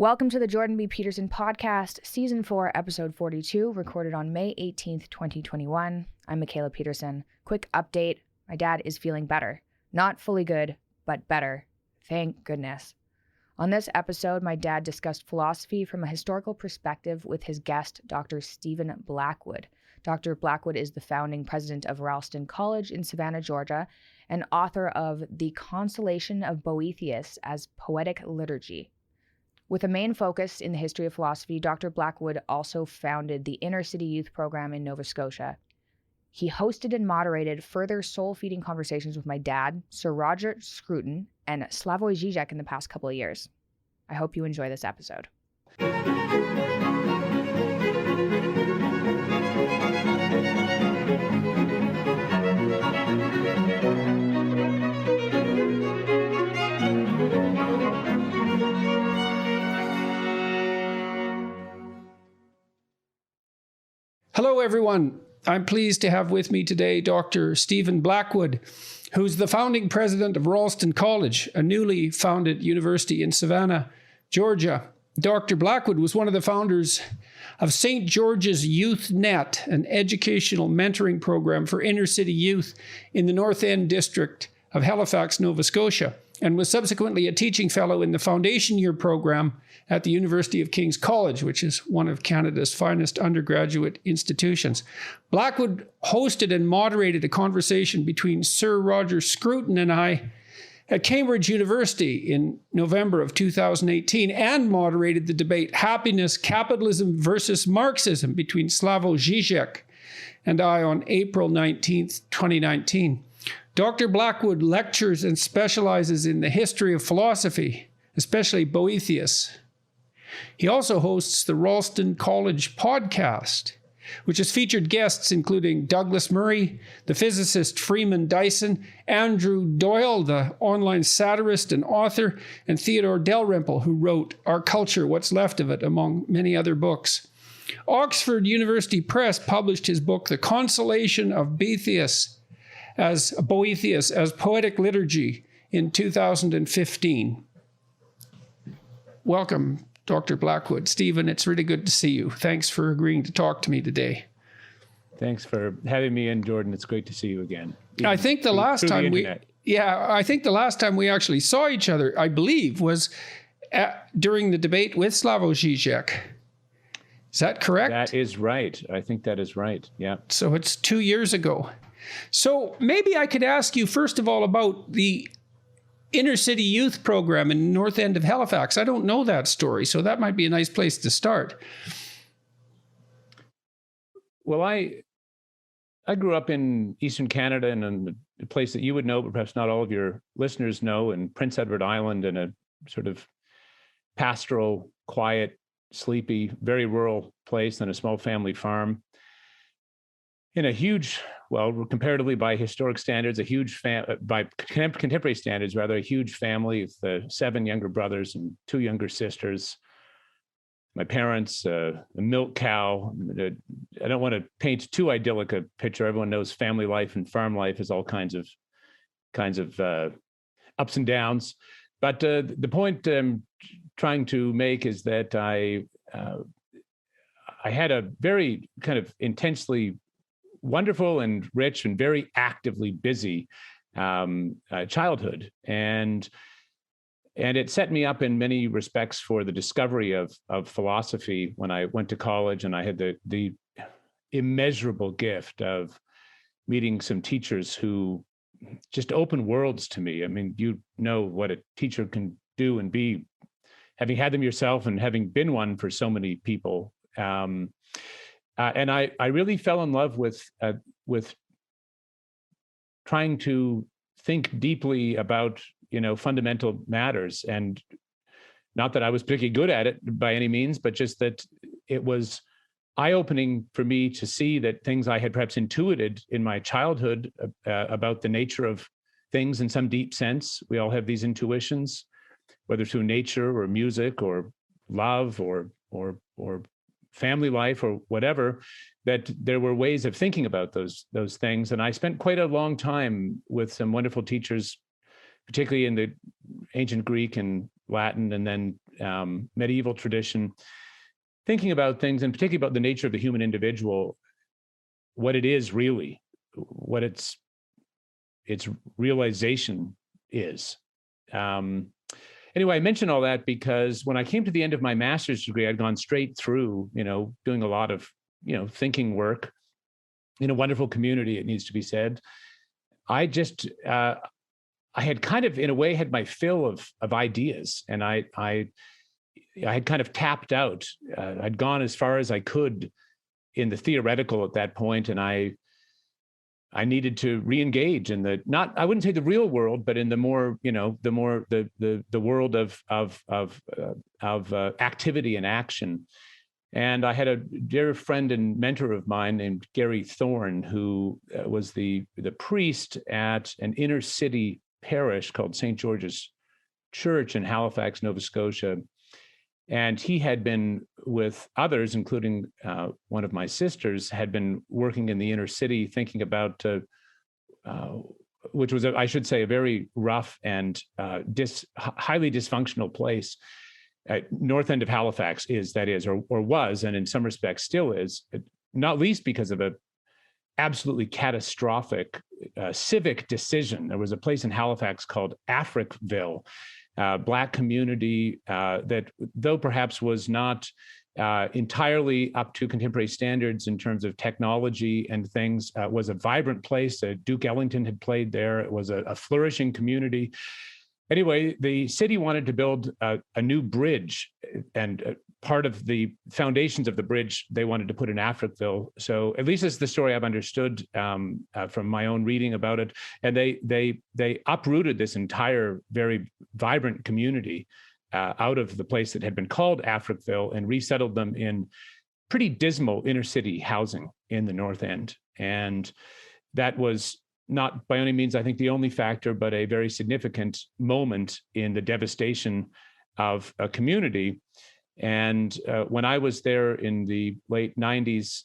Welcome to the Jordan B. Peterson podcast, Season 4, Episode 42, recorded on May 18th, 2021. I'm Michaela Peterson. Quick update, my dad is feeling better. Not fully good, but better. Thank goodness. On this episode, my dad discussed philosophy from a historical perspective with his guest, Dr. Stephen Blackwood. Dr. Blackwood is the founding president of Ralston College in Savannah, Georgia, and author of The Consolation of Boethius as Poetic Liturgy. With a main focus in the history of philosophy, Dr. Blackwood also founded the Inner City Youth Program in Nova Scotia. He hosted and moderated further soul-feeding conversations with my dad, Sir Roger Scruton, and Slavoj Žižek in the past couple of years. I hope you enjoy this episode. Hello, everyone. I'm pleased to have with me today Dr. Stephen Blackwood, who's the founding president of Ralston College, a newly founded university in Savannah, Georgia. Dr. Blackwood was one of the founders of St. George's Youth Net, an educational mentoring program for inner city youth in the North End district of Halifax, Nova Scotia, and was subsequently a teaching fellow in the foundation year program at the University of King's College, which is one of Canada's finest undergraduate institutions. Blackwood hosted and moderated a conversation between Sir Roger Scruton and I at Cambridge University in November of 2018 and moderated the debate Happiness, Capitalism versus Marxism between Slavoj Žižek and I on April 19th, 2019. Dr. Blackwood lectures and specializes in the history of philosophy, especially Boethius. He also hosts the Ralston College podcast, which has featured guests including Douglas Murray, the physicist Freeman Dyson, Andrew Doyle, the online satirist and author, and Theodore Dalrymple, who wrote Our Culture, What's Left of It, among many other books. Oxford University Press published his book, The Consolation of Boethius as Poetic Liturgy in 2015. Welcome, Dr. Blackwood. Stephen, it's really good to see you. Thanks for agreeing to talk to me today. Thanks for having me in, Jordan. It's great to see you again. I think the last time we actually saw each other, I believe, was during the debate with Slavoj Žižek. Is that correct? That is right. I think that is right. Yeah. So it's 2 years ago. So maybe I could ask you, first of all, about the Inner City Youth Program in the North End of Halifax. I don't know that story, so that might be a nice place to start. Well, I grew up in Eastern Canada in a place that you would know, but perhaps not all of your listeners know, in Prince Edward Island, in a sort of pastoral, quiet, sleepy, very rural place on a small family farm. In a huge, well, comparatively by historic standards, by contemporary standards, rather, a huge family with 7 younger brothers and 2 younger sisters. My parents, a milk cow. I don't want to paint too idyllic a picture. Everyone knows family life and farm life is all kinds of ups and downs. But the point I'm trying to make is that I had a very kind of intensely wonderful and rich and very actively busy childhood, and it set me up in many respects for the discovery of philosophy when I went to college, and I had the immeasurable gift of meeting some teachers who just opened worlds to me. I mean, you know what a teacher can do and be, having had them yourself and having been one for so many people. And I really fell in love with trying to think deeply about, fundamental matters. And not that I was particularly good at it by any means, but just that it was eye-opening for me to see that things I had perhaps intuited in my childhood about the nature of things in some deep sense. We all have these intuitions, whether through nature or music or love or family life or whatever, that there were ways of thinking about those things. And I spent quite a long time with some wonderful teachers, particularly in the ancient Greek and Latin, and then medieval tradition, thinking about things, and particularly about the nature of the human individual, what it is really, what its realization is. Anyway, I mention all that because when I came to the end of my master's degree, I'd gone straight through, doing a lot of, thinking work in a wonderful community, it needs to be said. I just, I had kind of, in a way, had my fill of ideas, and I had kind of tapped out. I'd gone as far as I could in the theoretical at that point, and I needed to re-engage in I wouldn't say the real world, but in the more, the world of activity and action. And I had a dear friend and mentor of mine named Gary Thorne, who was the priest at an inner city parish called St. George's Church in Halifax, Nova Scotia. And he had been, with others, including one of my sisters, had been working in the inner city, thinking about, which was, I should say, a very rough and highly dysfunctional place. North end of Halifax or was, and in some respects still is, not least because of a absolutely catastrophic civic decision. There was a place in Halifax called Africville, Black community that, though perhaps was not entirely up to contemporary standards in terms of technology and things, was a vibrant place. Duke Ellington had played there. It was a flourishing community. Anyway, the city wanted to build a new bridge, and part of the foundations of the bridge they wanted to put in Africville. So at least it's the story I've understood from my own reading about it. And they uprooted this entire very vibrant community out of the place that had been called Africville and resettled them in pretty dismal inner city housing in the North End. And that was not by any means, I think, the only factor, but a very significant moment in the devastation of a community. And when I was there in the late 90s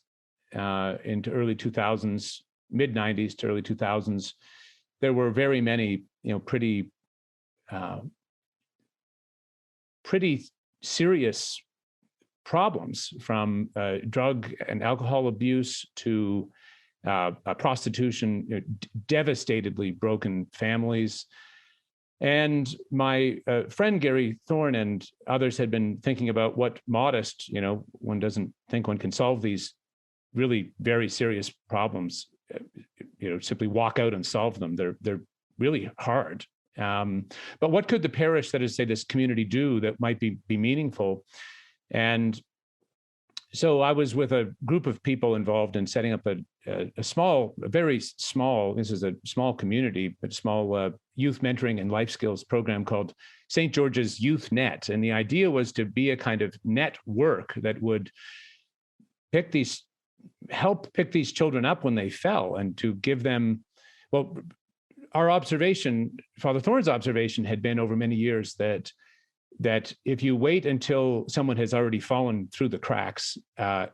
into early 2000s, mid 90s to early 2000s, there were very many, pretty serious problems, from drug and alcohol abuse to prostitution, devastatedly broken families. And my friend Gary Thorne and others had been thinking about what modest, one doesn't think one can solve these really very serious problems, simply walk out and solve them. They're really hard. But what could the parish, that is, say, this community, do that might be meaningful? And so I was with a group of people involved in setting up a very small, this is a small community, but small youth mentoring and life skills program called St. George's Youth Net. And the idea was to be a kind of network that would help pick these children up when they fell, and to give them, well, our observation, Father Thorne's observation, had been over many years that if you wait until someone has already fallen through the cracks,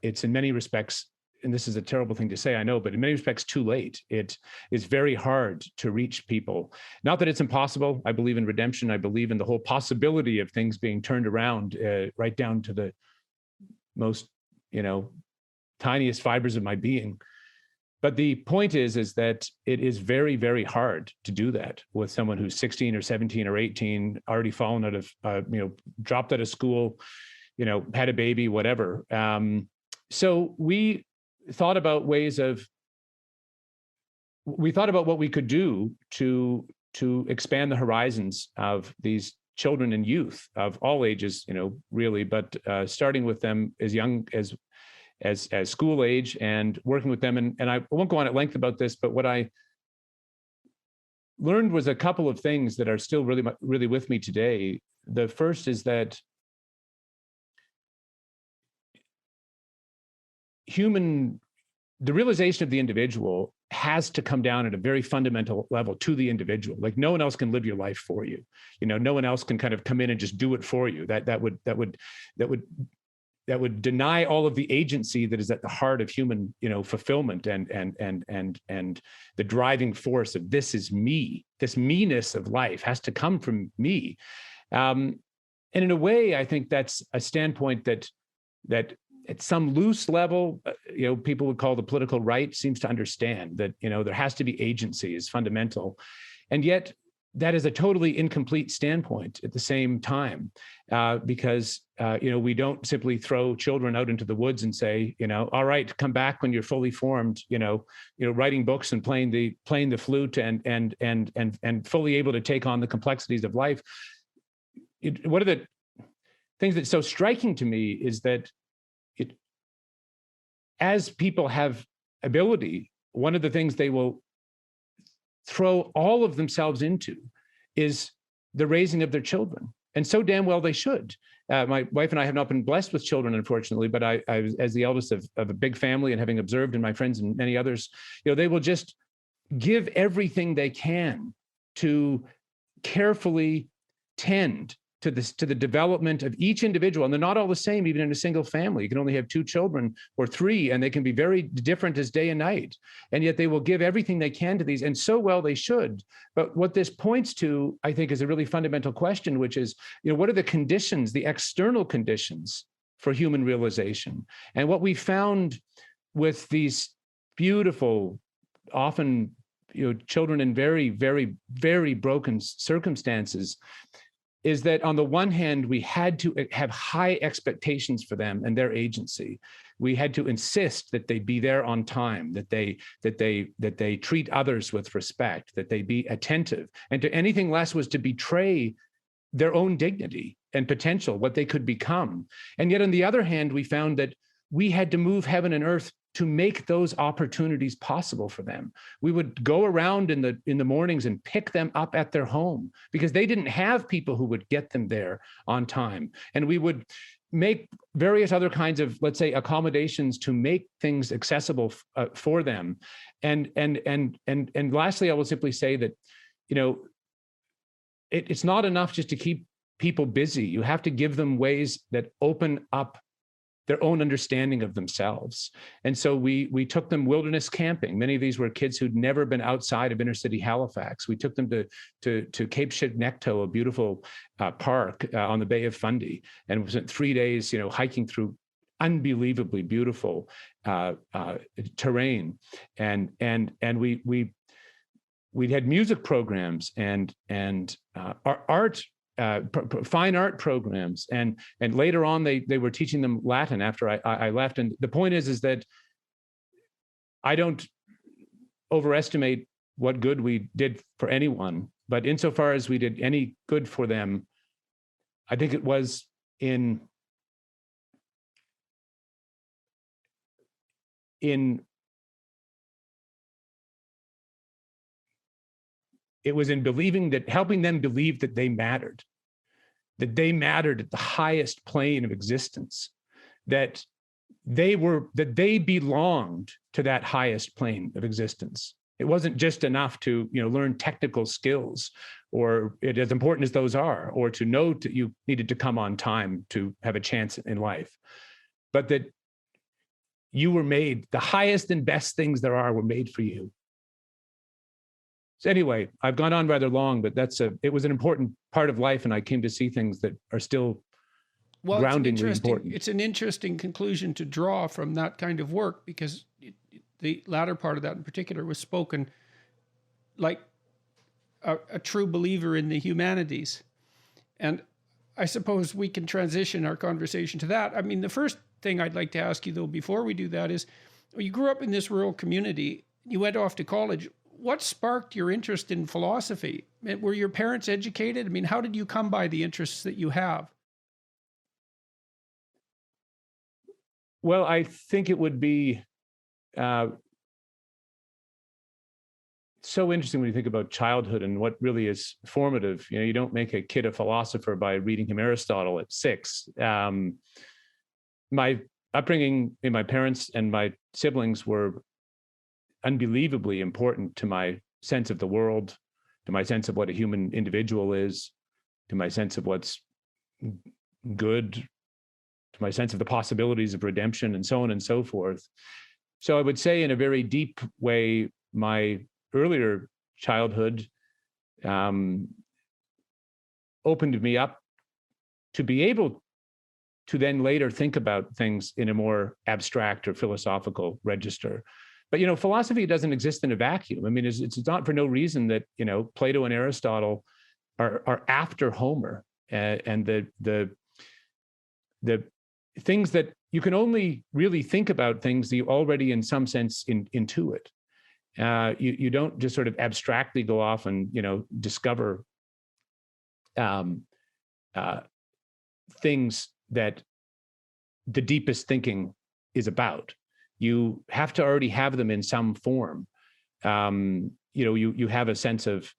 it's in many respects, and this is a terrible thing to say, I know, but in many respects too late. It is very hard to reach people. Not that it's impossible. I believe in redemption. I believe in the whole possibility of things being turned around right down to the most, tiniest fibers of my being. But the point is that it is very, very hard to do that with someone who's 16 or 17 or 18, already fallen out of, dropped out of school, had a baby, whatever. So we thought about what we could do to expand the horizons of these children and youth of all ages, really, but starting with them as young as school age, and working with them. And I won't go on at length about this, but what I learned was a couple of things that are still really, really with me today. The first is that the realization of the individual has to come down at a very fundamental level to the individual. Like, no one else can live your life for you. No one else can kind of come in and just do it for you. That would deny all of the agency that is at the heart of human, fulfillment and the driving force of this is me. This me-ness of life has to come from me. And in a way, I think that's a standpoint that at some loose level, people would call the political right seems to understand that, there has to be agency is fundamental. And yet that is a totally incomplete standpoint at the same time, because, we don't simply throw children out into the woods and say, all right, come back when you're fully formed, writing books and playing the flute and fully able to take on the complexities of life. One of the things that's so striking to me is that as people have ability, one of the things they will throw all of themselves into is the raising of their children. And so damn well they should. My wife and I have not been blessed with children, unfortunately, but I was, as the eldest of a big family and having observed in my friends and many others, they will just give everything they can to carefully tend to the development of each individual. And they're not all the same, even in a single family. You can only have 2 children or 3, and they can be very different as day and night. And yet they will give everything they can to these, and so well they should. But what this points to, I think, is a really fundamental question, which is, what are the conditions, the external conditions for human realization? And what we found with these beautiful, often, children in very, very, very broken circumstances, is that on the one hand, we had to have high expectations for them and their agency. We had to insist that they be there on time, that they treat others with respect, that they be attentive. And to anything less was to betray their own dignity and potential, what they could become. And yet on the other hand, we found that we had to move heaven and earth to make those opportunities possible for them. We would go around in the mornings and pick them up at their home because they didn't have people who would get them there on time. And we would make various other kinds of, let's say, accommodations to make things accessible for them. And lastly, I will simply say that, it's not enough just to keep people busy. You have to give them ways that open up their own understanding of themselves. And so we took them wilderness camping. Many of these were kids who'd never been outside of inner city Halifax. We took them to Cape Chignecto, a beautiful park on the Bay of Fundy, and we spent 3 days, hiking through unbelievably beautiful terrain. And we had music programs and art. Fine art programs, and later on they were teaching them Latin after I left. And the point is that I don't overestimate what good we did for anyone, but insofar as we did any good for them, I think it was in believing that, helping them believe that they mattered at the highest plane of existence, that they belonged to that highest plane of existence. It wasn't just enough to, learn technical skills, or as important as those are, or to know that you needed to come on time to have a chance in life, but that you were made, the highest and best things there are were made for you. So anyway, I've gone on rather long, but it was an important part of life, and I came to see things that are still groundingly important. It's an interesting conclusion to draw from that kind of work, because the latter part of that in particular was spoken like a true believer in the humanities. And I suppose we can transition our conversation to that. I mean, the first thing I'd like to ask you, though, before we do that is, you grew up in this rural community, you went off to college. What sparked your interest in philosophy? Were your parents educated? I mean, how did you come by the interests that you have? Well, I think it would be so interesting when you think about childhood and what really is formative. You don't make a kid a philosopher by reading him Aristotle at 6. My upbringing in my parents and my siblings were unbelievably important to my sense of the world, to my sense of what a human individual is, to my sense of what's good, to my sense of the possibilities of redemption, and so on and so forth. So I would say, in a very deep way, my earlier childhood opened me up to be able to then later think about things in a more abstract or philosophical register. But, philosophy doesn't exist in a vacuum. I mean, it's not for no reason that, Plato and Aristotle are after Homer, and the things that you can only really think about things that you already in some sense intuit. You don't just sort of abstractly go off and, discover things that the deepest thinking is about. You have to already have them in some form. You have a sense of,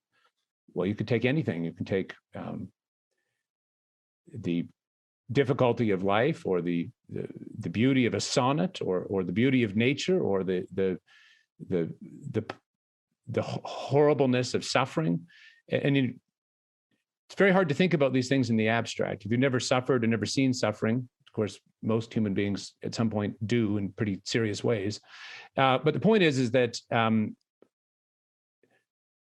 well, you could take anything. You can take the difficulty of life, or the beauty of a sonnet, or the beauty of nature, or the horribleness of suffering. And it's very hard to think about these things in the abstract. If you've never suffered or never seen suffering, of course, most human beings at some point do in pretty serious ways. But the point is that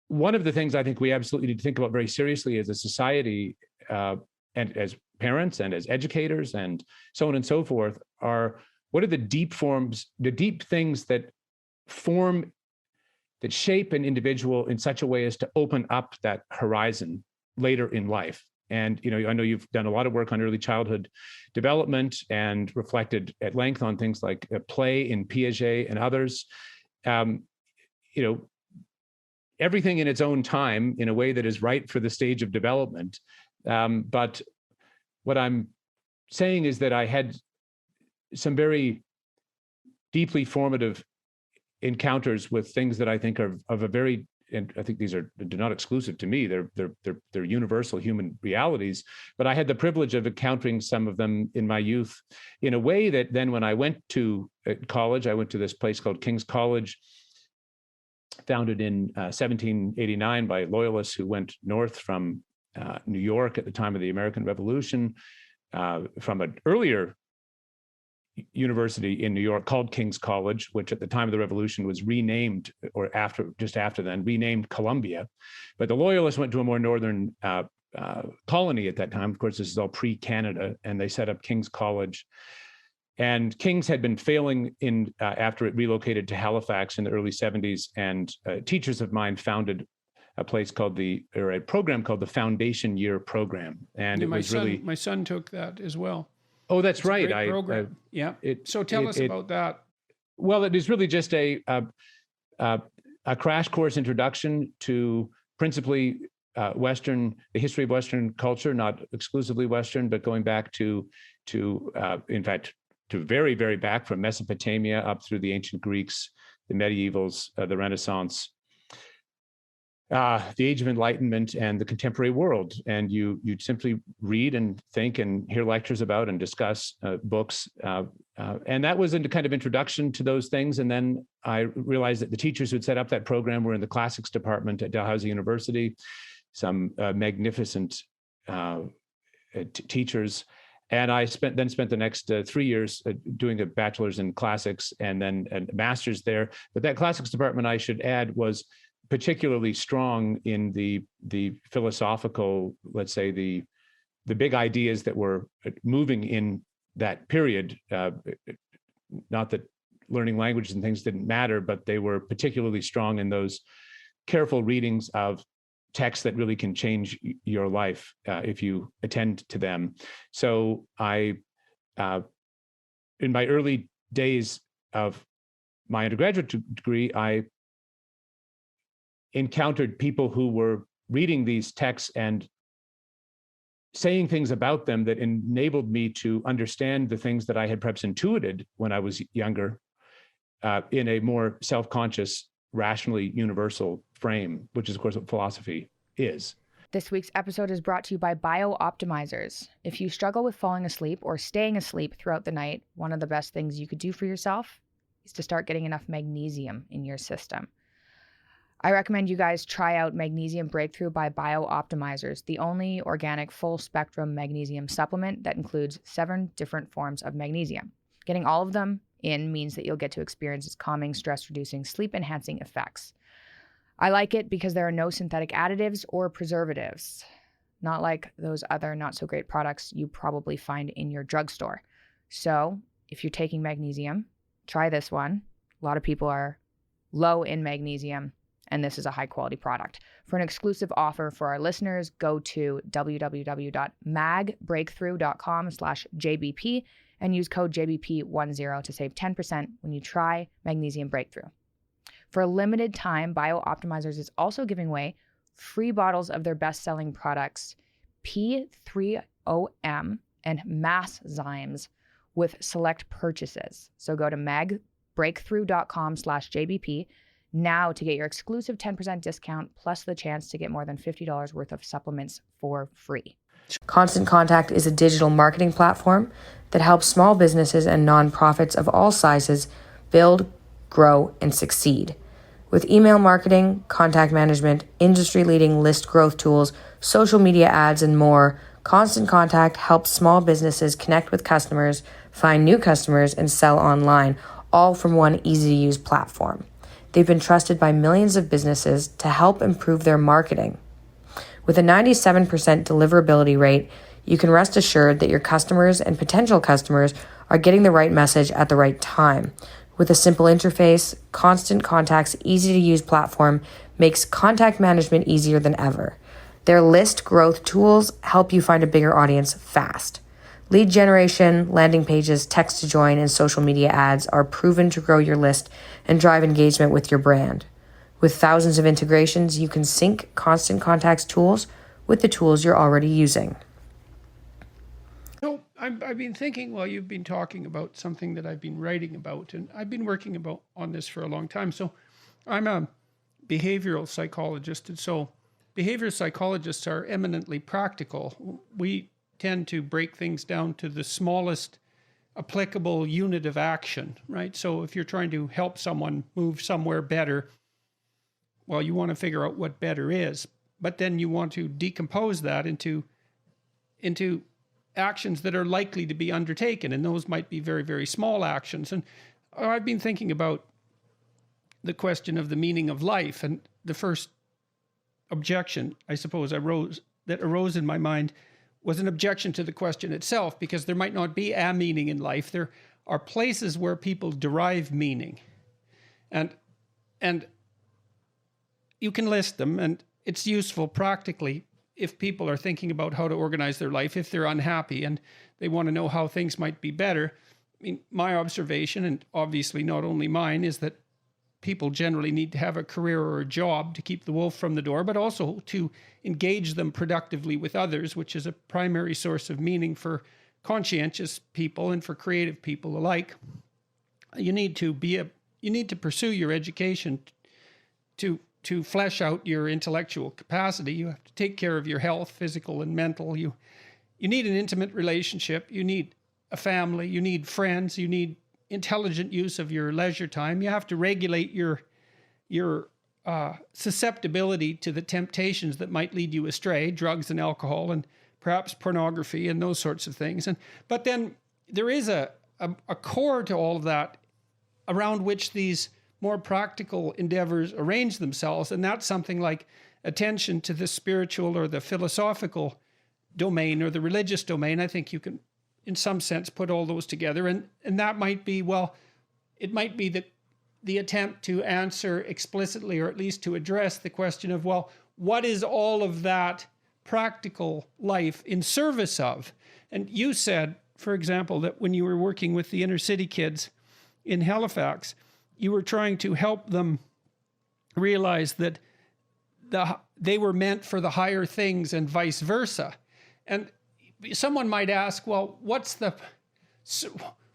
one of the things I think we absolutely need to think about very seriously as a society, and as parents and as educators and so on and so forth, are what are the deep forms, the deep things that shape an individual in such a way as to open up that horizon later in life. And, I know you've done a lot of work on early childhood development and reflected at length on things like play in Piaget and others. Everything in its own time in a way that is right for the stage of development. But what I'm saying is that I had some very deeply formative encounters with things that I think are of a very, and I think they're not exclusive to me. They're universal human realities. But I had the privilege of encountering some of them in my youth in a way that then when I went to college, I went to this place called King's College, founded in 1789 by loyalists who went north from New York at the time of the American Revolution, from an earlier university in New York called King's College, which at the time of the Revolution was renamed, or just after then, renamed Columbia. But the Loyalists went to a more northern colony at that time. Of course, this is all pre-Canada, and they set up King's College. And King's had been failing after it relocated to Halifax in the early 70s, and teachers of mine founded a program called the Foundation Year Program. And yeah, it was really... My son took that as well. Oh, that's right. It's a great program. So tell us about that. Well, it is really just a crash course introduction to principally the history of Western culture, not exclusively Western, but going back to in fact, to very, very back from Mesopotamia up through the ancient Greeks, the medievals, the Renaissance, the Age of Enlightenment, and the contemporary world. And you simply read and think and hear lectures about and discuss books. And that was a kind of introduction to those things. And then I realized that the teachers who'd set up that program were in the classics department at Dalhousie University, some magnificent teachers. And I spent the next 3 years doing a bachelor's in classics and then a master's there. But that classics department, I should add, was particularly strong in the philosophical, let's say the big ideas that were moving in that period. Not that learning languages and things didn't matter, but they were particularly strong in those careful readings of texts that really can change your life if you attend to them. So I, in my early days of my undergraduate degree, I encountered people who were reading these texts and saying things about them that enabled me to understand the things that I had perhaps intuited when I was younger in a more self-conscious, rationally universal frame, which is, of course, what philosophy is. This week's episode is brought to you by Bio-Optimizers. If you struggle with falling asleep or staying asleep throughout the night, one of the best things you could do for yourself is to start getting enough magnesium in your system. I recommend you guys try out Magnesium Breakthrough by Bio-Optimizers, the only organic full-spectrum magnesium supplement that includes 7 different forms of magnesium. Getting all of them in means that you'll get to experience its calming, stress-reducing, sleep-enhancing effects. I like it because there are no synthetic additives or preservatives. not like those other not so great products you probably find in your drugstore. So if you're taking magnesium, try this one. A lot of people are low in magnesium, and this is a high quality product. For an exclusive offer for our listeners, go to www.magbreakthrough.com/JBP and use code JBP10 to save 10% when you try Magnesium Breakthrough. For a limited time, BioOptimizers is also giving away free bottles of their best-selling products, P3OM and Masszymes, with select purchases. So go to magbreakthrough.com/JBP now to get your exclusive 10% discount plus the chance to get more than $50 worth of supplements for free. Constant Contact is a digital marketing platform that helps small businesses and nonprofits of all sizes build, grow, and succeed. With email marketing, contact management, industry-leading list growth tools, social media ads, and more, Constant Contact helps small businesses connect with customers, find new customers, and sell online, all from one easy-to-use platform. They've been trusted by millions of businesses to help improve their marketing. With a 97% deliverability rate, you can rest assured that your customers and potential customers are getting the right message at the right time. With a simple interface, Constant Contact's easy-to-use platform makes contact management easier than ever. Their list growth tools help you find a bigger audience fast. Lead generation, landing pages, text to join, and social media ads are proven to grow your list and drive engagement with your brand. With thousands of integrations, you can sync Constant Contact's tools with the tools you're already using. So I've been thinking, well, you've been talking about something that I've been writing about, and I've been working on this for a long time. So I'm a behavioral psychologist, and so behavioral psychologists are eminently practical. We tend to break things down to the smallest applicable unit of action, right? So if you're trying to help someone move somewhere better, well, you want to figure out what better is, but then you want to decompose that into actions that are likely to be undertaken, and those might be very, very small actions. And I've been thinking about the question of the meaning of life, and the first objection, I suppose, arose in my mind was an objection to the question itself, because there might not be a meaning in life. There are places where people derive meaning, and you can list them, and it's useful practically if people are thinking about how to organize their life, if they're unhappy and they want to know how things might be better. I mean, my observation, and obviously not only mine, is that people generally need to have a career or a job to keep the wolf from the door, but also to engage them productively with others, which is a primary source of meaning for conscientious people and for creative people alike. You need to pursue your education to flesh out your intellectual capacity. You have to take care of your health, physical and mental. You need an intimate relationship. You need a family. You need friends. You need intelligent use of your leisure time. You have to regulate your susceptibility to the temptations that might lead you astray, drugs and alcohol and perhaps pornography and those sorts of things. But then there is a core to all of that around which these more practical endeavors arrange themselves, and that's something like attention to the spiritual or the philosophical domain or the religious domain. I think you can, in some sense, put all those together, and that might be, well, it might be the attempt to answer explicitly, or at least to address the question of, well, what is all of that practical life in service of? And you said, for example, that when you were working with the inner city kids in Halifax, you were trying to help them realize that they were meant for the higher things and vice versa. And someone might ask, well,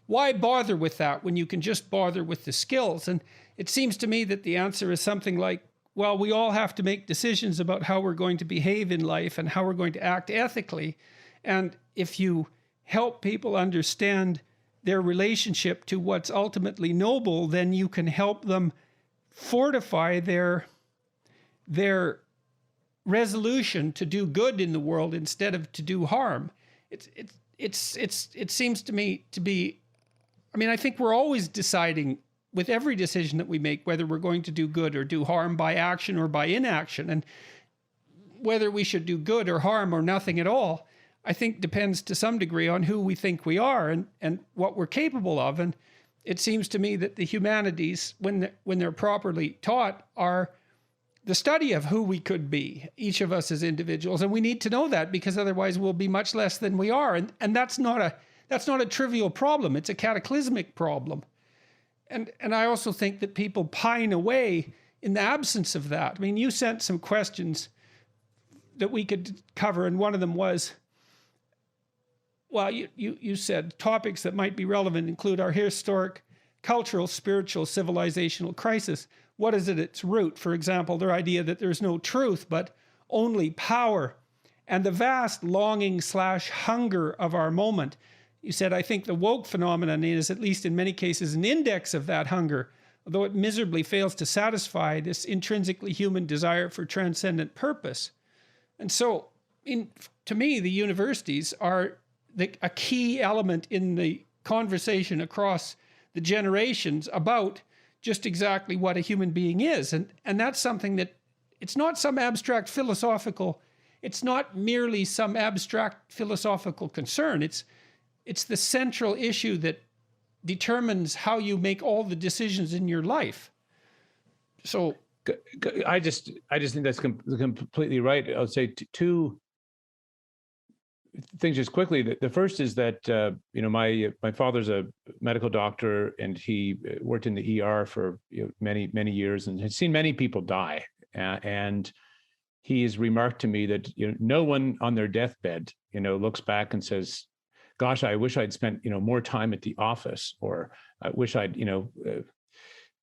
why bother with that when you can just bother with the skills? And it seems to me that the answer is something like, well, we all have to make decisions about how we're going to behave in life and how we're going to act ethically. And if you help people understand their relationship to what's ultimately noble, then you can help them fortify their resolution to do good in the world instead of to do harm. It seems to me to be, I mean, I think we're always deciding with every decision that we make whether we're going to do good or do harm by action or by inaction. And whether we should do good or harm or nothing at all, I think depends to some degree on who we think we are and what we're capable of. And it seems to me that the humanities, when they're properly taught, are the study of who we could be, each of us as individuals. And we need to know that, because otherwise we'll be much less than we are. And that's not a trivial problem. It's a cataclysmic problem. And I also think that people pine away in the absence of that. I mean, you sent some questions that we could cover, and one of them was, well, you said topics that might be relevant include our historic, cultural, spiritual, civilizational crisis. What is at its root? For example, their idea that there's no truth, but only power, and the vast longing/hunger of our moment. You said, I think the woke phenomenon is, at least in many cases, an index of that hunger, although it miserably fails to satisfy this intrinsically human desire for transcendent purpose. And so, to me, the universities are a key element in the conversation across the generations about just exactly what a human being is. And that's something that, it's not some abstract philosophical, it's not merely some abstract philosophical concern. It's the central issue that determines how you make all the decisions in your life. So I just think that's completely right. I'll say two things just quickly. The first is that my father's a medical doctor, and he worked in the ER for many years and had seen many people die. And he has remarked to me that no one on their deathbed looks back and says, "Gosh, I wish I'd spent more time at the office," or "I wish I'd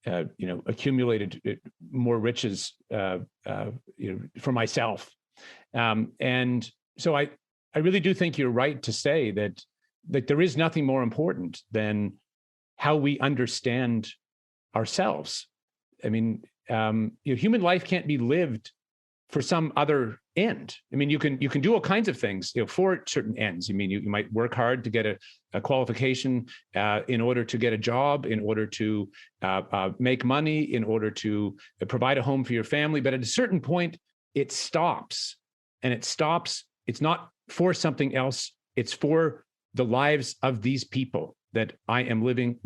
accumulated more riches for myself." And so I really do think you're right to say that there is nothing more important than how we understand ourselves. I mean, human life can't be lived for some other end. I mean, you can do all kinds of things for certain ends. I mean, you might work hard to get a qualification in order to get a job, in order to make money, in order to provide a home for your family. But at a certain point, it stops, and it stops. It's not for something else. It's for the lives of these people that I am living,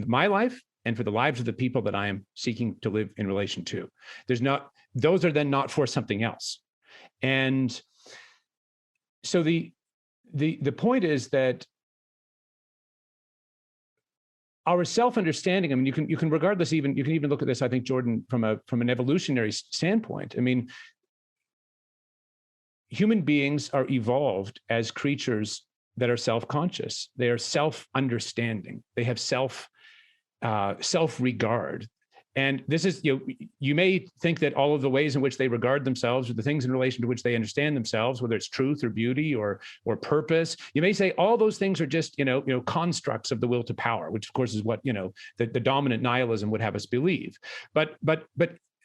my life, and for the lives of the people that I am seeking to live in relation to. Those are then not for something else. And so the point is that our self-understanding, I mean, you can regard this you can even look at this, I think, Jordan, from an evolutionary standpoint. I mean, human beings are evolved as creatures that are self-conscious. They are self-understanding. They have self-regard. And this is, you may think that all of the ways in which they regard themselves, or the things in relation to which they understand themselves, whether it's truth or beauty or purpose, you may say all those things are just, constructs of the will to power, which of course is what, the dominant nihilism would have us believe. But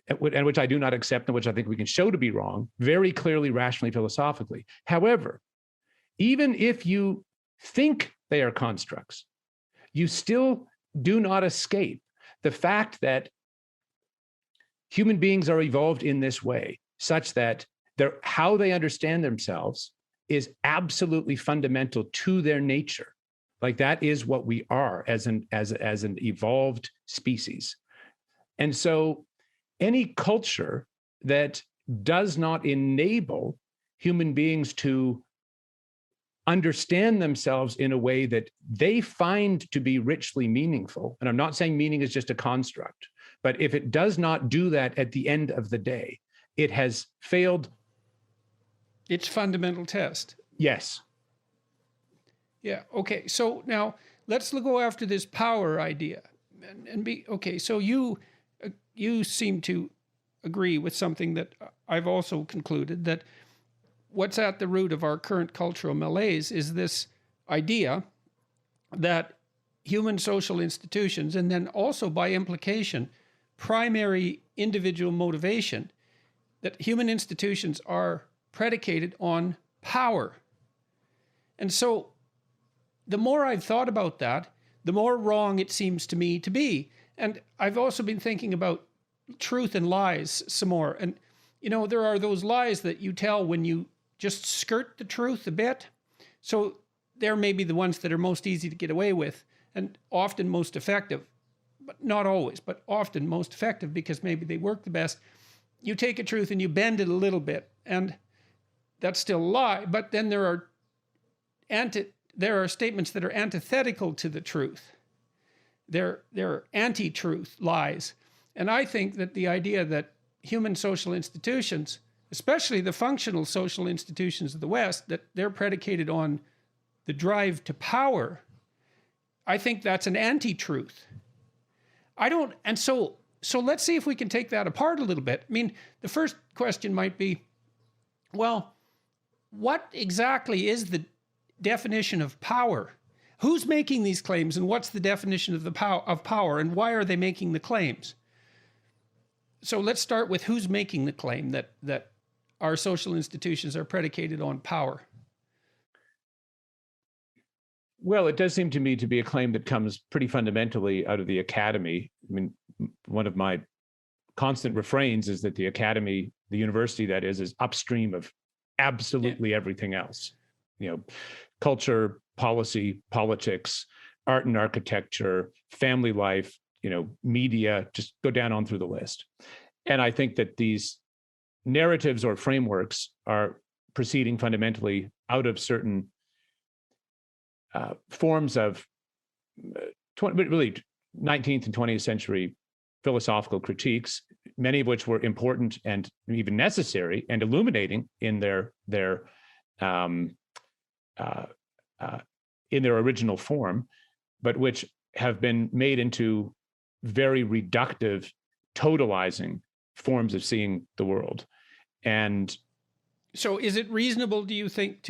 and which I do not accept, and which I think we can show to be wrong, very clearly, rationally, philosophically. However, even if you think they are constructs, you still do not escape the fact that human beings are evolved in this way, such that how they understand themselves is absolutely fundamental to their nature. Like, that is what we are as an evolved species. And so any culture that does not enable human beings to understand themselves in a way that they find to be richly meaningful, and I'm not saying meaning is just a construct, but if it does not do that at the end of the day, it has failed its fundamental test. Yes. Yeah. Okay. So now let's go after this power idea, So you seem to agree with something that I've also concluded, that what's at the root of our current cultural malaise is this idea that human social institutions, and then also by implication, primary individual motivation, that human institutions are predicated on power. And so the more I've thought about that, the more wrong it seems to me to be. And I've also been thinking about truth and lies some more. And, there are those lies that you tell when you just skirt the truth a bit. So they're maybe the ones that are most easy to get away with and often most effective, but not always, but often most effective because maybe they work the best. You take a truth and you bend it a little bit, and that's still a lie. But then there are statements that are antithetical to the truth. They're anti-truth lies. And I think that the idea that human social institutions, especially the functional social institutions of the West, that they're predicated on the drive to power, I think that's an anti-truth. So let's see if we can take that apart a little bit. I mean, the first question might be, well, what exactly is the definition of power? Who's making these claims, and what's the definition of power, and why are they making the claims? So let's start with who's making the claim that our social institutions are predicated on power. Well, it does seem to me to be a claim that comes pretty fundamentally out of the academy. I mean, one of my constant refrains is that the academy, the university that is upstream of absolutely everything else. Culture, policy, politics, art and architecture, family life, media, just go down on through the list. And I think that these narratives or frameworks are proceeding fundamentally out of certain forms of really 19th and 20th century philosophical critiques, many of which were important and even necessary and illuminating in their original form, but which have been made into very reductive, totalizing forms of seeing the world. And so is it reasonable, do you think,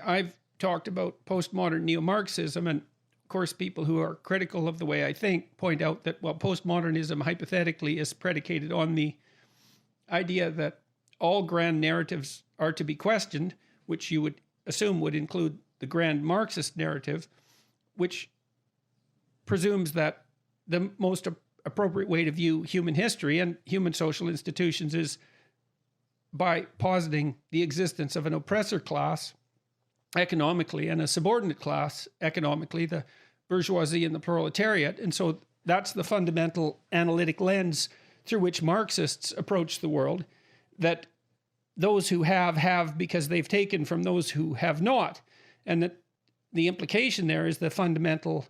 I've talked about postmodern neo-Marxism, and of course people who are critical of the way I think point out that, well, postmodernism hypothetically is predicated on the idea that all grand narratives are to be questioned, which you would assume would include the grand Marxist narrative, which presumes that the most appropriate way to view human history and human social institutions is by positing the existence of an oppressor class economically and a subordinate class economically, the bourgeoisie and the proletariat. And so that's the fundamental analytic lens through which Marxists approach the world, that those who have because they've taken from those who have not. And that the implication there is the fundamental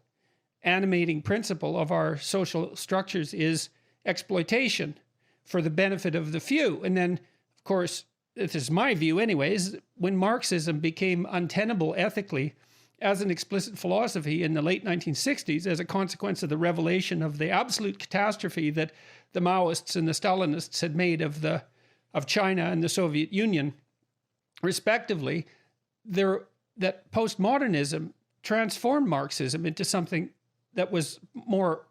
animating principle of our social structures is exploitation for the benefit of the few. And then, of course, this is my view anyways, when Marxism became untenable ethically as an explicit philosophy in the late 1960s as a consequence of the revelation of the absolute catastrophe that the Maoists and the Stalinists had made of China and the Soviet Union, respectively, that postmodernism transformed Marxism into something that was more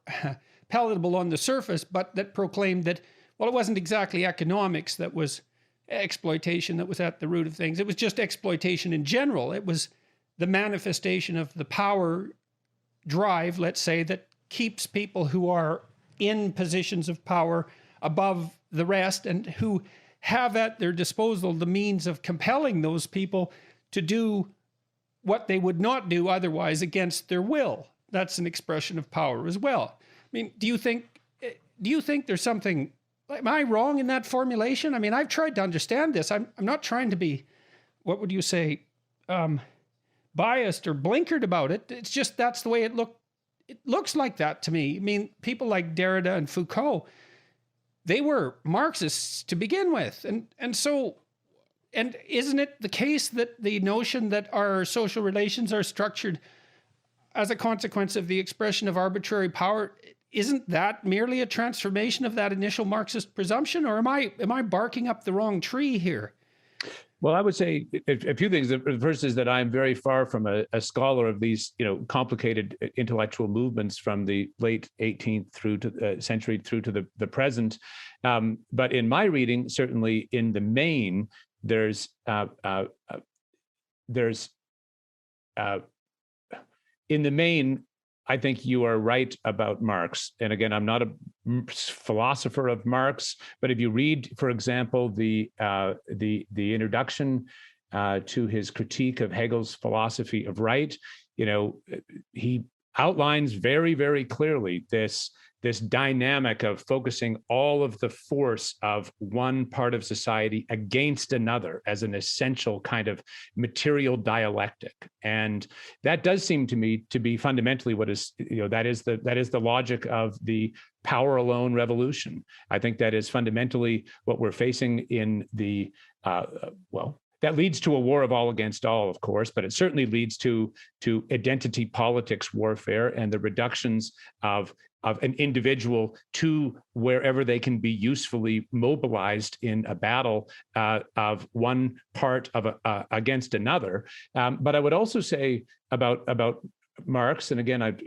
palatable on the surface, but that proclaimed that, well, it wasn't exactly economics that was exploitation that was at the root of things. It was just exploitation in general. It was the manifestation of the power drive, let's say, that keeps people who are in positions of power above the rest and who have at their disposal the means of compelling those people to do what they would not do otherwise against their will. That's an expression of power as well. I mean, do you think there's something, am I wrong in that formulation? I mean, I've tried to understand this. I'm not trying to be, what would you say, biased or blinkered about it. It's just that's the way it looks like that to me. I mean, people like Derrida and Foucault, they were Marxists to begin with. And isn't it the case that the notion that our social relations are structured as a consequence of the expression of arbitrary power, isn't that merely a transformation of that initial Marxist presumption? Or am I barking up the wrong tree here? Well, I would say a few things. The first is that I'm very far from a scholar of these, complicated intellectual movements from the late 18th through to century through to the present. But in my reading, certainly in the main, there's in the main I think you are right about Marx. And again, I'm not a philosopher of Marx, but if you read, for example, the introduction to his critique of Hegel's philosophy of right, he outlines very, very clearly this dynamic of focusing all of the force of one part of society against another as an essential kind of material dialectic. And that does seem to me to be fundamentally what is, that is the logic of the power alone revolution. I think that is fundamentally what we're facing in the, that leads to a war of all against all, of course, but it certainly leads to identity politics warfare and the reductions of an individual to wherever they can be usefully mobilized in a battle of one part of against another. But I would also say about Marx, and again,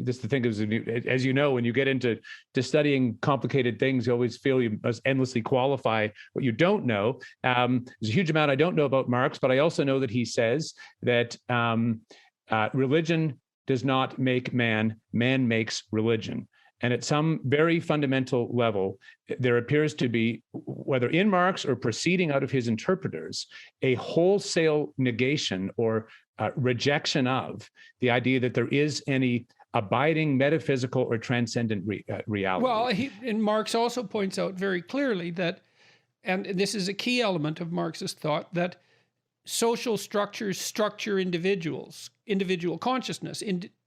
just the thing is, as you know, when you get into studying complicated things, you always feel you must endlessly qualify what you don't know. There's a huge amount I don't know about Marx, but I also know that he says that religion does not make man, man makes religion. And at some very fundamental level, there appears to be, whether in Marx or proceeding out of his interpreters, a wholesale negation or rejection of the idea that there is any abiding metaphysical or transcendent reality. Well, and Marx also points out very clearly that, and this is a key element of Marxist thought, that social structures structure individual consciousness.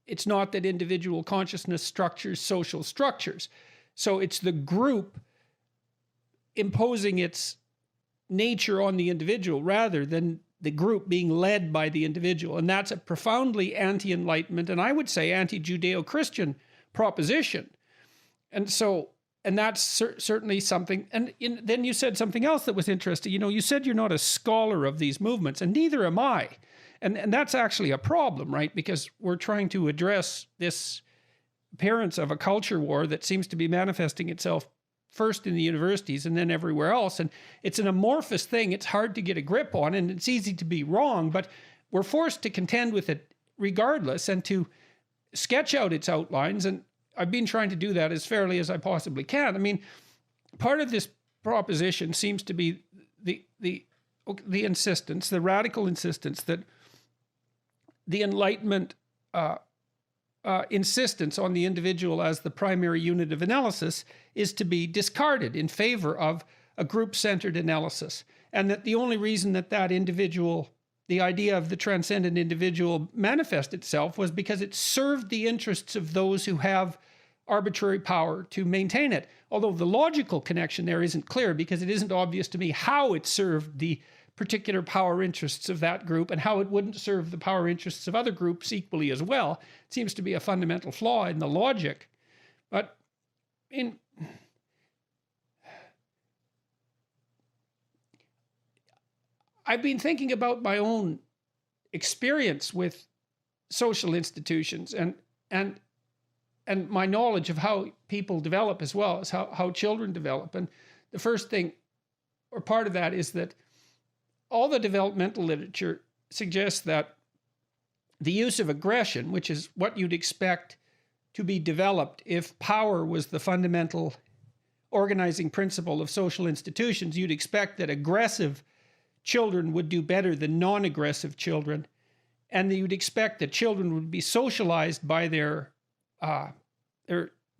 It's not that individual consciousness structures social structures. So it's the group imposing its nature on the individual rather than the group being led by the individual. And that's a profoundly anti-Enlightenment, and I would say anti-Judeo-Christian proposition. And that's certainly something. And then you said something else that was interesting. You said you're not a scholar of these movements, and neither am I. And that's actually a problem, right? Because we're trying to address this appearance of a culture war that seems to be manifesting itself first in the universities and then everywhere else. And it's an amorphous thing. It's hard to get a grip on, and it's easy to be wrong, but we're forced to contend with it regardless and to sketch out its outlines. And I've been trying to do that as fairly as I possibly can. I mean, part of this proposition seems to be the insistence, the radical insistence that the Enlightenment insistence on the individual as the primary unit of analysis is to be discarded in favor of a group-centered analysis. And that the only reason that individual, the idea of the transcendent individual manifest itself was because it served the interests of those who have arbitrary power to maintain it. Although the logical connection there isn't clear, because it isn't obvious to me how it served the particular power interests of that group and how it wouldn't serve the power interests of other groups equally as well. It seems to be a fundamental flaw in the logic. But I've been thinking about my own experience with social institutions and my knowledge of how people develop as well as how children develop. And the first thing, or part of that, is that all the developmental literature suggests that the use of aggression, which is what you'd expect to be developed if power was the fundamental organizing principle of social institutions, you'd expect that aggressive children would do better than non-aggressive children, and that you'd expect that children would be socialized by their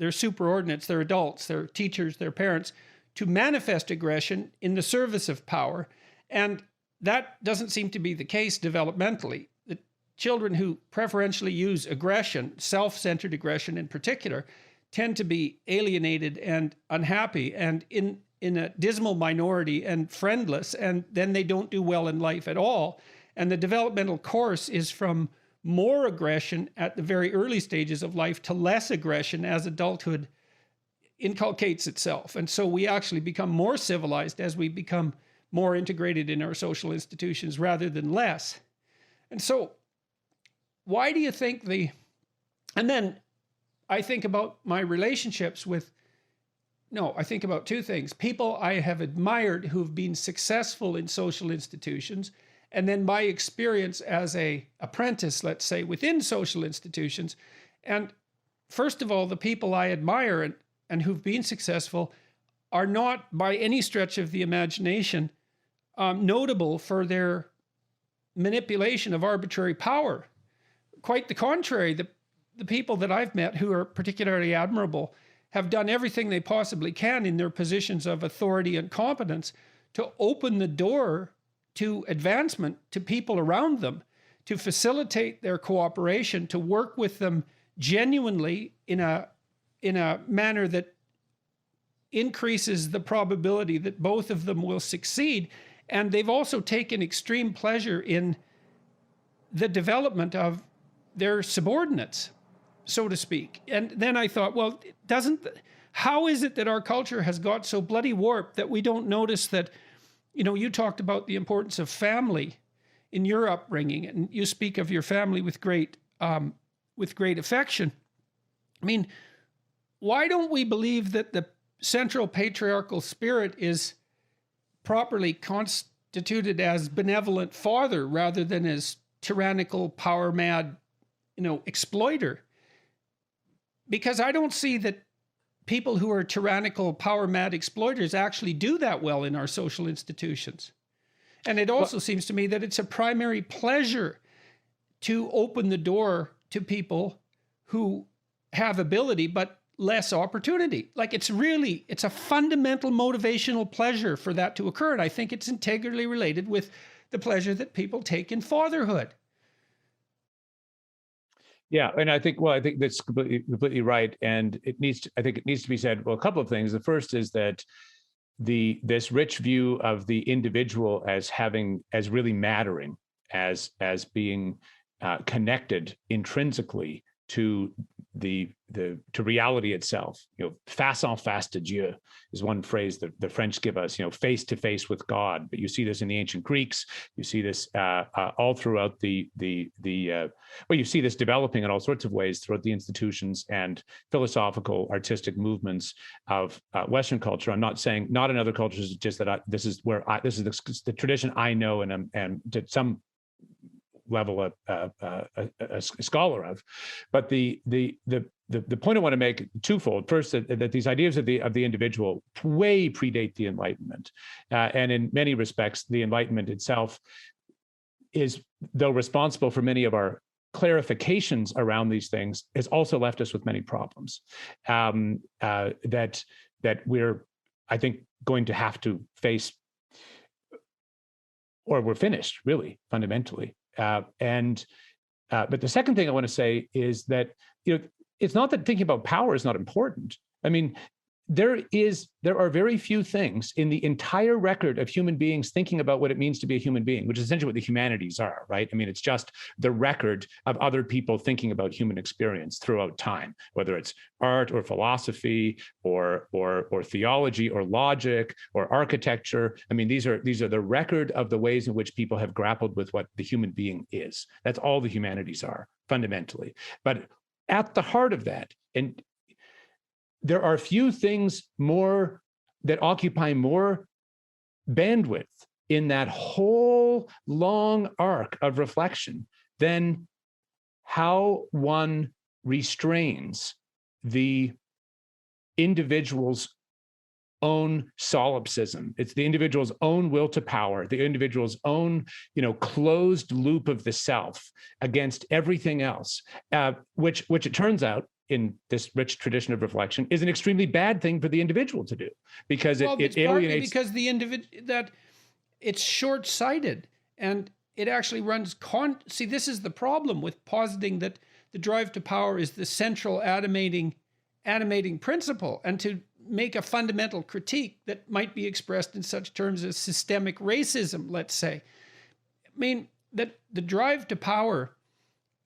superordinates, their adults, their teachers, their parents, to manifest aggression in the service of power. And that doesn't seem to be the case developmentally. The children who preferentially use aggression, self-centered aggression in particular, tend to be alienated and unhappy and in a dismal minority and friendless, and then they don't do well in life at all. And the developmental course is from more aggression at the very early stages of life to less aggression as adulthood inculcates itself. And so we actually become more civilized as we become more integrated in our social institutions rather than less. And so why do you think and then I think about my relationships I think about two things. People I have admired who've been successful in social institutions and then my experience as a apprentice, let's say, within social institutions. And first of all, the people I admire and who've been successful are not by any stretch of the imagination notable for their manipulation of arbitrary power. Quite the contrary, the people that I've met who are particularly admirable have done everything they possibly can in their positions of authority and competence to open the door to advancement to people around them, to facilitate their cooperation, to work with them genuinely in a manner that increases the probability that both of them will succeed. And they've also taken extreme pleasure in the development of their subordinates, so to speak. And then I thought, well, how is it that our culture has got so bloody warped that we don't notice that, you talked about the importance of family in your upbringing, and you speak of your family with great affection. I mean, why don't we believe that the central patriarchal spirit is properly constituted as benevolent father rather than as tyrannical, power mad, exploiter? Because I don't see that people who are tyrannical, power mad exploiters actually do that well in our social institutions. And it also seems to me that it's a primary pleasure to open the door to people who have ability but less opportunity. Like it's a fundamental motivational pleasure for that to occur. And I think it's integrally related with the pleasure that people take in fatherhood. Yeah, and I think that's completely right. And it needs to be said, well, a couple of things. The first is that this rich view of the individual as really mattering, as being connected intrinsically to to reality itself. Face en face to Dieu is one phrase that the French give us. Face to face with God. But you see this in the ancient Greeks. You see this all throughout you see this developing in all sorts of ways throughout the institutions and philosophical, artistic movements of Western culture. I'm not saying not in other cultures, just that this is the tradition I know and to some level a scholar of. But the point I want to make twofold. First, that these ideas of the individual way predate the Enlightenment, and in many respects, the Enlightenment itself is, though responsible for many of our clarifications around these things, has also left us with many problems that we're, I think, going to have to face, or we're finished, really, fundamentally. But the second thing I want to say is that it's not that thinking about power is not important. I mean, there are very few things in the entire record of human beings thinking about what it means to be a human being, which is essentially what the humanities are, right? I mean, it's just the record of other people thinking about human experience throughout time, whether it's art or philosophy or theology or logic or architecture. I mean, these are the record of the ways in which people have grappled with what the human being is. That's all the humanities are, fundamentally. But at the heart of that, and there are few things more that occupy more bandwidth in that whole long arc of reflection than how one restrains the individual's own solipsism. It's the individual's own will to power, the individual's own, closed loop of the self against everything else, which it turns out, in this rich tradition of reflection, is an extremely bad thing for the individual to do, because it alienates. Because the that it's short-sighted and it actually runs See, this is the problem with positing that the drive to power is the central animating principle, and to make a fundamental critique that might be expressed in such terms as systemic racism, let's say. I mean, that the drive to power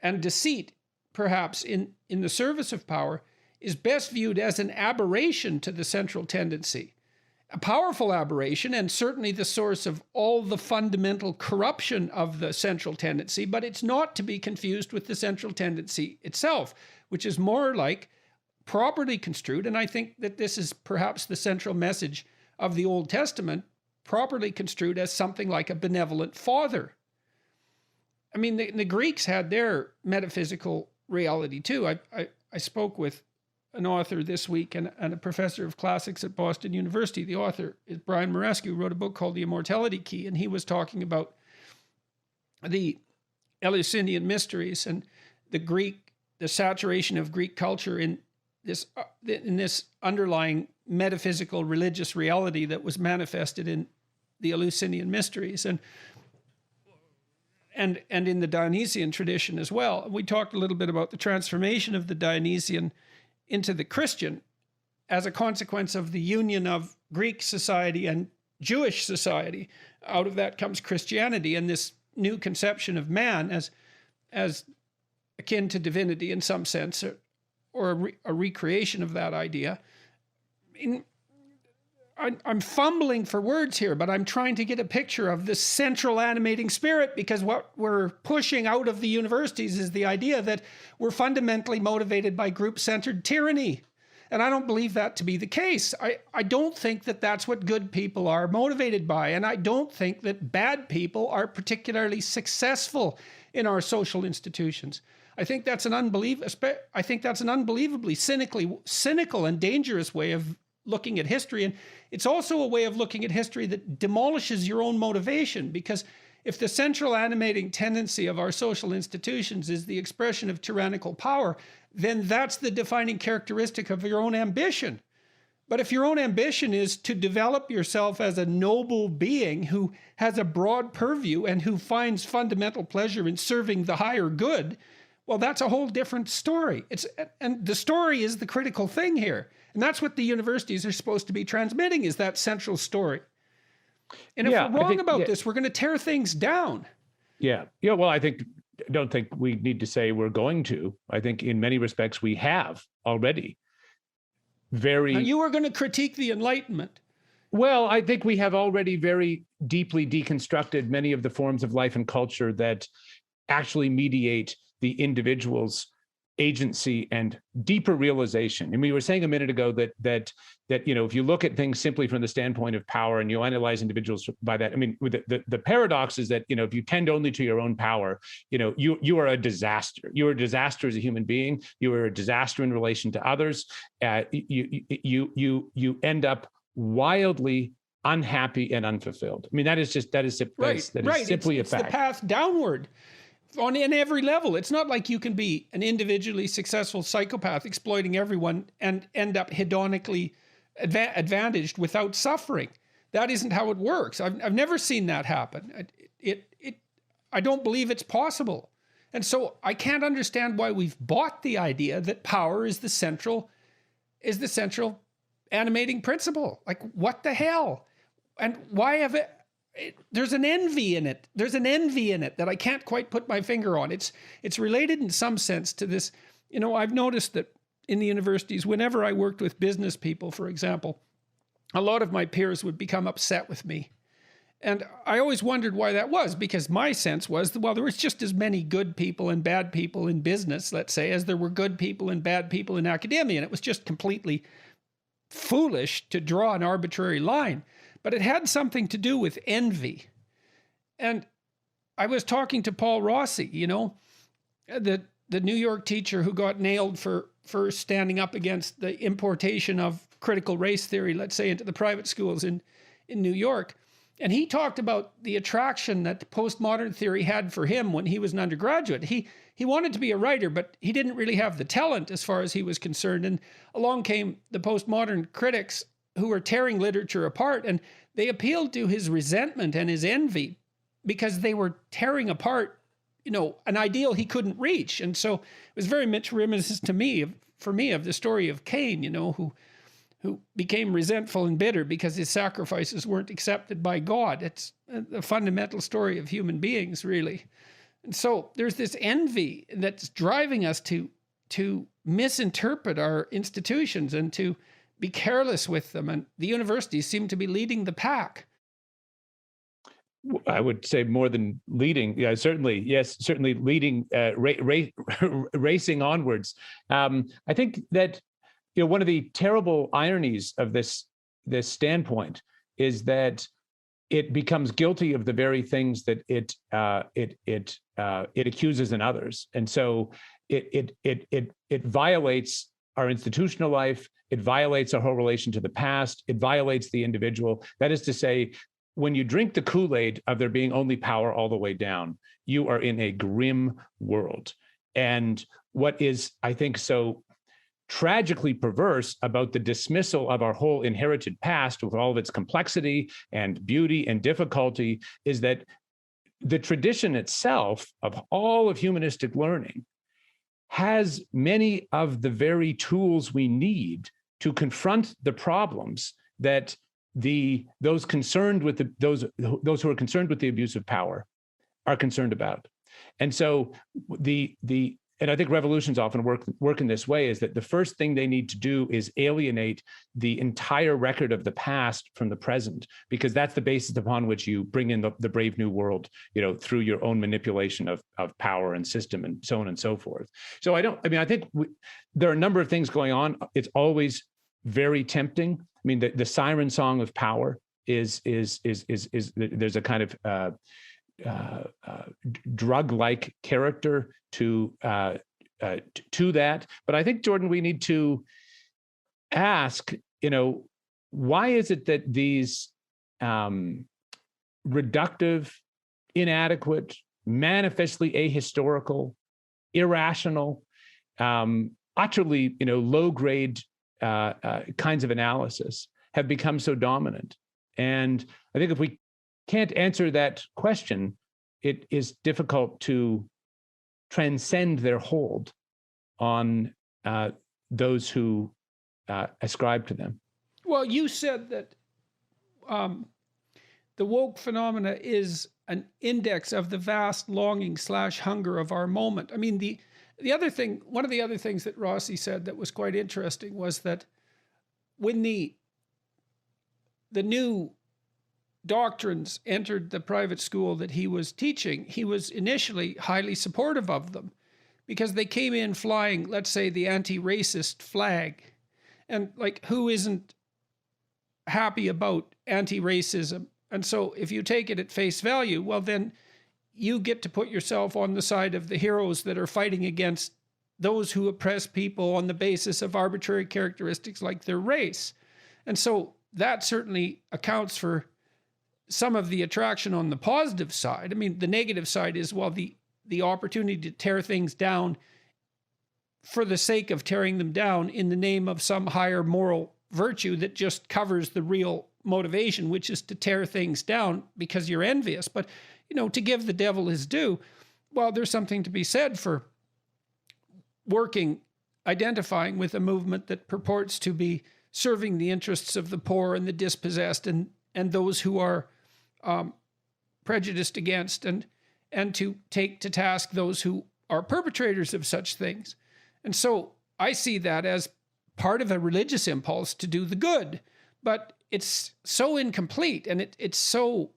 and deceit, perhaps in the service of power, is best viewed as an aberration to the central tendency. A powerful aberration, and certainly the source of all the fundamental corruption of the central tendency, but it's not to be confused with the central tendency itself, which is more like properly construed, and I think that this is perhaps the central message of the Old Testament, properly construed as something like a benevolent father. I mean, the Greeks had their metaphysical reality too. I spoke with an author this week and a professor of classics at Boston University. The author is Brian Marescu, who wrote a book called The Immortality Key, and he was talking about the Eleusinian mysteries and the saturation of Greek culture in this underlying metaphysical religious reality that was manifested in the Eleusinian mysteries and in the Dionysian tradition as well. We talked a little bit about the transformation of the Dionysian into the Christian as a consequence of the union of Greek society and Jewish society. Out of that comes Christianity and this new conception of man as akin to divinity in some sense, or a recreation of that idea. I'm fumbling for words here, but I'm trying to get a picture of the central animating spirit, because what we're pushing out of the universities is the idea that we're fundamentally motivated by group-centered tyranny. And I don't believe that to be the case. I don't think that that's what good people are motivated by. And I don't think that bad people are particularly successful in our social institutions. I think that's an unbelievably cynical and dangerous way of looking at history. And it's also a way of looking at history that demolishes your own motivation, because if the central animating tendency of our social institutions is the expression of tyrannical power, then that's the defining characteristic of your own ambition. But if your own ambition is to develop yourself as a noble being who has a broad purview and who finds fundamental pleasure in serving the higher good, well, that's a whole different story. And the story is the critical thing here. And that's what the universities are supposed to be transmitting, is that central story. And if we're wrong about this, we're going to tear things down. Yeah. Well, I don't think we need to say we're going to. I think in many respects we have already. Now, you were going to critique the Enlightenment. Well, I think we have already very deeply deconstructed many of the forms of life and culture that actually mediate the individual's agency and deeper realization. And we were saying a minute ago that if you look at things simply from the standpoint of power and you analyze individuals by that, I mean, the paradox is that if you tend only to your own power, you are a disaster. You are a disaster as a human being. You are a disaster in relation to others. You end up wildly unhappy and unfulfilled. I mean, that is simply a fact. It's the path downward. In every level. It's not like you can be an individually successful psychopath exploiting everyone and end up hedonically advantaged without suffering. That isn't how it works. I've never seen that happen. I don't believe it's possible. And so I can't understand why we've bought the idea that power is the central animating principle. Like, what the hell? And why have it? There's an envy in it. There's an envy in it that I can't quite put my finger on. It's related in some sense to this. I've noticed that in the universities, whenever I worked with business people, for example, a lot of my peers would become upset with me. And I always wondered why that was, because my sense was, well, there was just as many good people and bad people in business, let's say, as there were good people and bad people in academia. And it was just completely foolish to draw an arbitrary line. But it had something to do with envy. And I was talking to Paul Rossi, the New York teacher who got nailed for standing up against the importation of critical race theory, let's say, into the private schools in New York. And he talked about the attraction that postmodern theory had for him when he was an undergraduate. He wanted to be a writer, but he didn't really have the talent as far as he was concerned. And along came the postmodern critics who were tearing literature apart, and they appealed to his resentment and his envy because they were tearing apart, an ideal he couldn't reach. And so it was very much reminiscent for me of the story of Cain, who became resentful and bitter because his sacrifices weren't accepted by God. It's the fundamental story of human beings, really. And so there's this envy that's driving us to misinterpret our institutions and to be careless with them. And the universities seem to be leading the pack. I would say more than leading. Yeah, certainly. Yes, certainly leading, racing onwards. I think that, one of the terrible ironies of this standpoint is that it becomes guilty of the very things that it it accuses in others. And so it violates our institutional life. It violates our whole relation to the past. It violates the individual. That is to say, when you drink the Kool-Aid of there being only power all the way down, you are in a grim world. And what is, I think, so tragically perverse about the dismissal of our whole inherited past with all of its complexity and beauty and difficulty is that the tradition itself of all of humanistic learning has many of the very tools we need to confront the problems that those concerned with those who are concerned with the abuse of power are concerned about. And so and I think revolutions often work in this way, is that the first thing they need to do is alienate the entire record of the past from the present, because that's the basis upon which you bring in the brave new world, through your own manipulation of power and system and so on and so forth. So I think there are a number of things going on. It's always very tempting. I mean, the siren song of power is there's a kind of drug-like character to that. But I think, Jordan, we need to ask, why is it that these reductive, inadequate, manifestly ahistorical, irrational, utterly, low-grade kinds of analysis have become so dominant? And I think if we can't answer that question, it is difficult to transcend their hold on those who ascribe to them. Well, you said that the woke phenomena is an index of the vast longing / hunger of our moment. I mean, the other thing, one of the other things that Rossi said that was quite interesting was that when the new doctrines entered the private school that he was teaching, he was initially highly supportive of them because they came in flying, let's say, the anti-racist flag. And who isn't happy about anti-racism? And so if you take it at face value, well, then you get to put yourself on the side of the heroes that are fighting against those who oppress people on the basis of arbitrary characteristics like their race. And so that certainly accounts for some of the attraction on the positive side. I mean, the negative side is, well, the opportunity to tear things down for the sake of tearing them down in the name of some higher moral virtue that just covers the real motivation, which is to tear things down because you're envious. But, to give the devil his due, well, there's something to be said for identifying with a movement that purports to be serving the interests of the poor and the dispossessed and those who are prejudiced against, and to take to task those who are perpetrators of such things. And so I see that as part of a religious impulse to do the good, but it's so incomplete, and it's so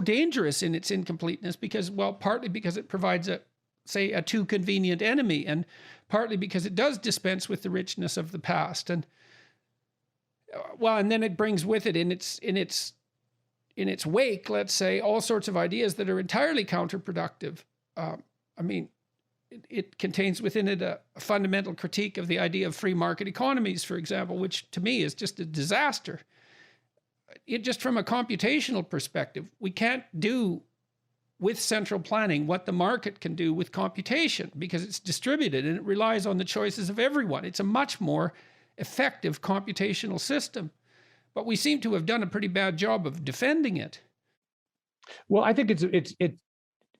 dangerous in its incompleteness because, well, partly because it provides a too convenient enemy, and partly because it does dispense with the richness of the past. And then it brings with it in its wake, let's say, all sorts of ideas that are entirely counterproductive. It contains within it a fundamental critique of the idea of free market economies, for example, which to me is just a disaster. Just from a computational perspective, we can't do with central planning what the market can do with computation because it's distributed and it relies on the choices of everyone. It's a much more effective computational system, but we seem to have done a pretty bad job of defending it. Well, I think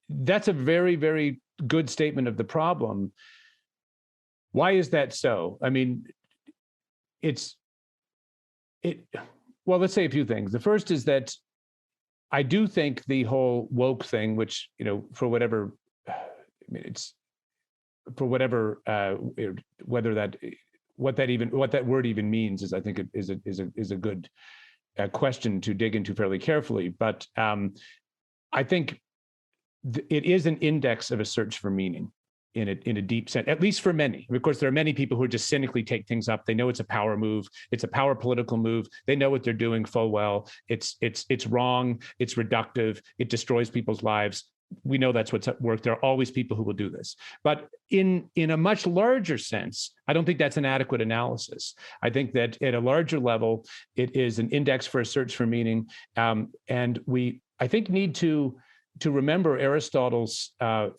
that's a very, very good statement of the problem. Why is that so? I mean, well, let's say a few things. The first is that I do think the whole woke thing, which, for whatever, whether that, what that word even means is, I think it is a good question to dig into fairly carefully. But I think it is an index of a search for meaning in a deep sense, at least for many. Of course, there are many people who just cynically take things up. They know it's a power move. It's a power political move. They know what they're doing full well. It's wrong. It's reductive. It destroys people's lives. we know that's what's at work. There are always people who will do this. But in a much larger sense, I don't think that's an adequate analysis. I think that at a larger level, it is an index for a search for meaning. And we, I think, need to remember Aristotle's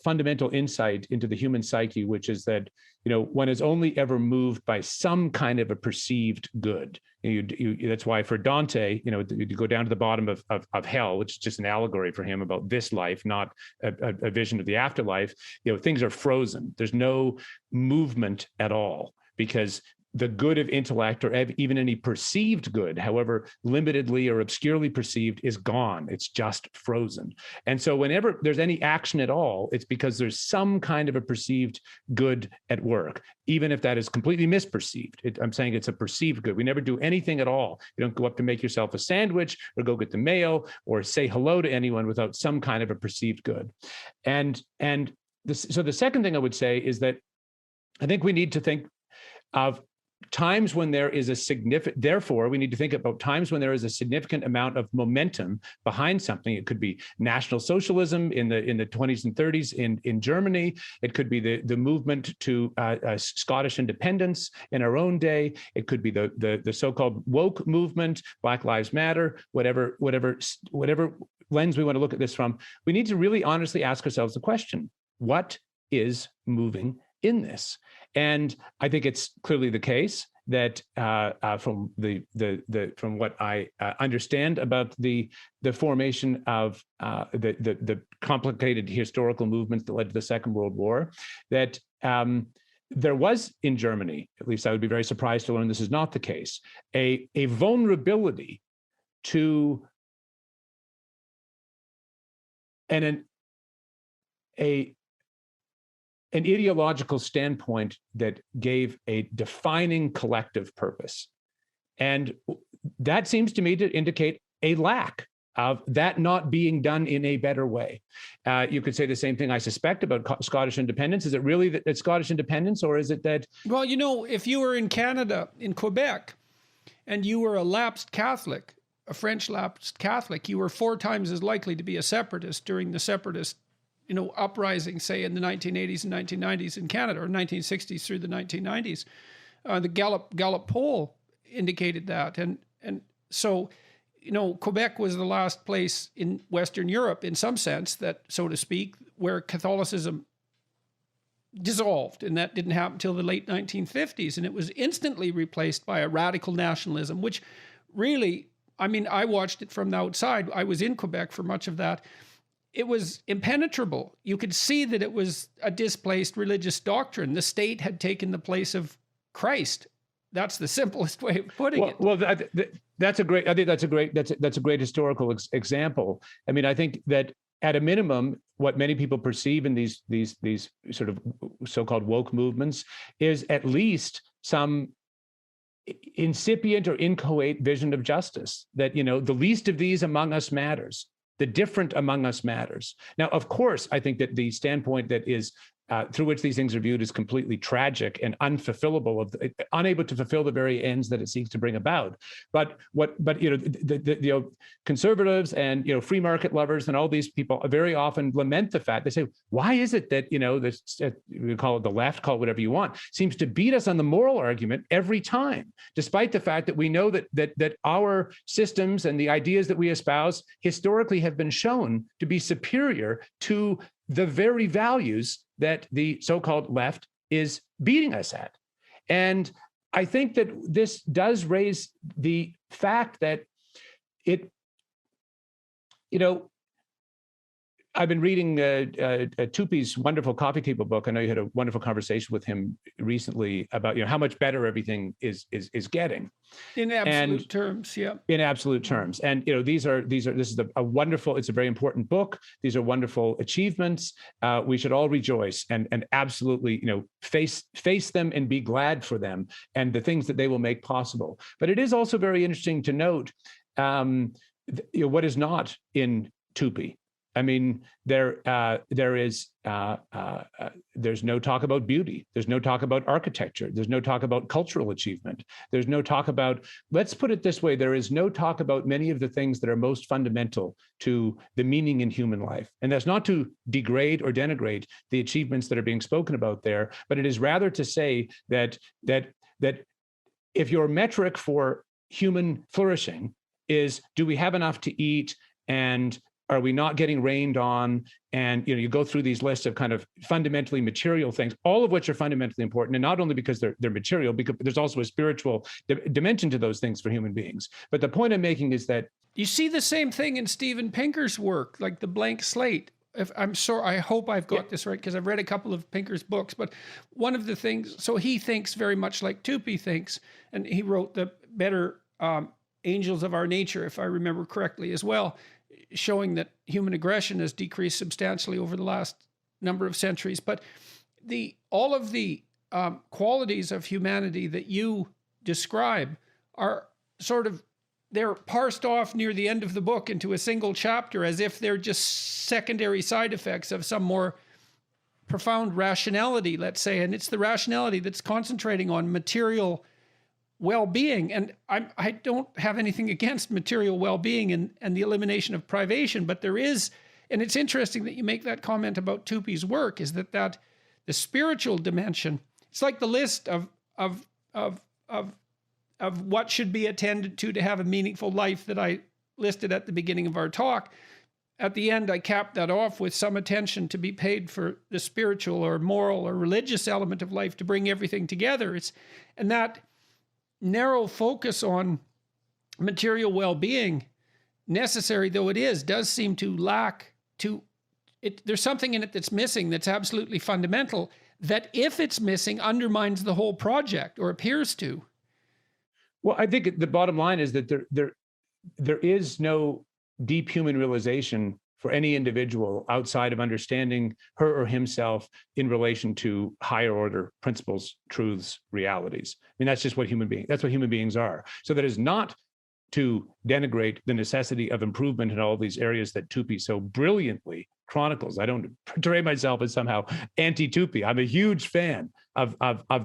fundamental insight into the human psyche, which is that, one is only ever moved by some kind of a perceived good. That's why for Dante, you go down to the bottom of hell, which is just an allegory for him about this life, not a vision of the afterlife. Things are frozen. There's no movement at all, because the good of intellect, or even any perceived good, however limitedly or obscurely perceived, is gone. It's just frozen. And so whenever there's any action at all, it's because there's some kind of a perceived good at work, even if that is completely misperceived. I'm saying it's a perceived good. We never do anything at all. You don't go up to make yourself a sandwich or go get the mail or say hello to anyone without some kind of a perceived good. So the second thing I would say is that I think we need to think of times when there is a significant, therefore, we need to think about times when there is a significant amount of momentum behind something. It could be National Socialism in the 20s and 30s in Germany. It could be the movement to Scottish independence in our own day. It could be the so-called woke movement, Black Lives Matter, whatever lens we want to look at this from. We need to really honestly ask ourselves the question: what is moving in this? And I think it's clearly the case that from what I understand about the formation of the complicated historical movements that led to the Second World War, that there was in Germany, at least I would be very surprised to learn this is not the case, a vulnerability to an ideological standpoint that gave a defining collective purpose. And that seems to me to indicate a lack of that not being done in a better way. You could say the same thing, I suspect, about Scottish independence. Is it really that Scottish independence, or is it that... Well, if you were in Canada, in Quebec, and you were a lapsed Catholic, a French lapsed Catholic, you were 4 times as likely to be a separatist during the separatist uprising, say in the 1980s and 1990s in Canada, or 1960s through the 1990s. The Gallup poll indicated that. And so, Quebec was the last place in Western Europe, in some sense, that, so to speak, where Catholicism dissolved. And that didn't happen until the late 1950s. And it was instantly replaced by a radical nationalism, which really, I watched it from the outside. I was in Quebec for much of that. It was impenetrable. You could see that it was a displaced religious doctrine. The state had taken the place of Christ. That's the simplest way of putting it. Well, that's a great historical example. I think that at a minimum, what many people perceive in these sort of so-called woke movements is at least some incipient or inchoate vision of justice, that the least of these among us matters. The different among us matters. Now, of course, I think that the standpoint that is through which these things are viewed is completely tragic and unfulfillable, unable to fulfill the very ends that it seeks to bring about. But the conservatives and free market lovers and all these people very often lament the fact. They say, why is it that this, we call it the left, call it whatever you want, seems to beat us on the moral argument every time, despite the fact that we know that our systems and the ideas that we espouse historically have been shown to be superior to the very values that the so-called left is beating us at. And I think that this does raise the fact that I've been reading Tupi's wonderful coffee table book. I know you had a wonderful conversation with him recently about how much better everything is getting. In absolute terms, yeah. In absolute terms, and this is a wonderful. It's a very important book. These are wonderful achievements. We should all rejoice and absolutely face them and be glad for them and the things that they will make possible. But it is also very interesting to note what is not in Tupi. I mean, there's no talk about beauty. There's no talk about architecture. There's no talk about cultural achievement. There's no talk about, let's put it this way, there is no talk about many of the things that are most fundamental to the meaning in human life. And that's not to degrade or denigrate the achievements that are being spoken about there, but it is rather to say that if your metric for human flourishing is, do we have enough to eat, and are we not getting rained on? And you go through these lists of kind of fundamentally material things, all of which are fundamentally important, and not only because they're material, because there's also a spiritual dimension to those things for human beings. But the point I'm making is that you see the same thing in Steven Pinker's work, like the blank slate. I hope I've got this right, because I've read a couple of Pinker's books. But one of the things, so he thinks very much like Tupy thinks, and he wrote the Better Angels of Our Nature, if I remember correctly, as well, showing that human aggression has decreased substantially over the last number of centuries. But all of the qualities of humanity that you describe are they're parsed off near the end of the book into a single chapter, as if they're just secondary side effects of some more profound rationality, let's say. And it's the rationality that's concentrating on material well-being. And I don't have anything against material well-being and the elimination of privation, but there is, and it's interesting that you make that comment about Tupy's work, is that the spiritual dimension, it's like the list of what should be attended to have a meaningful life that I listed at the beginning of our talk. At the end, I capped that off with some attention to be paid for the spiritual or moral or religious element of life to bring everything together. And that narrow focus on material well-being, necessary though it is, does seem to lack there's something in it that's missing, that's absolutely fundamental, that if it's missing, undermines the whole project, or appears to. Well, I think the bottom line is that there is no deep human realization for any individual outside of understanding her or himself in relation to higher order principles, truths, realities. I mean, that's what human beings are. So that is not to denigrate the necessity of improvement in all these areas that Tupy so brilliantly chronicles. I don't portray myself as somehow anti-Tupy. I'm a huge fan of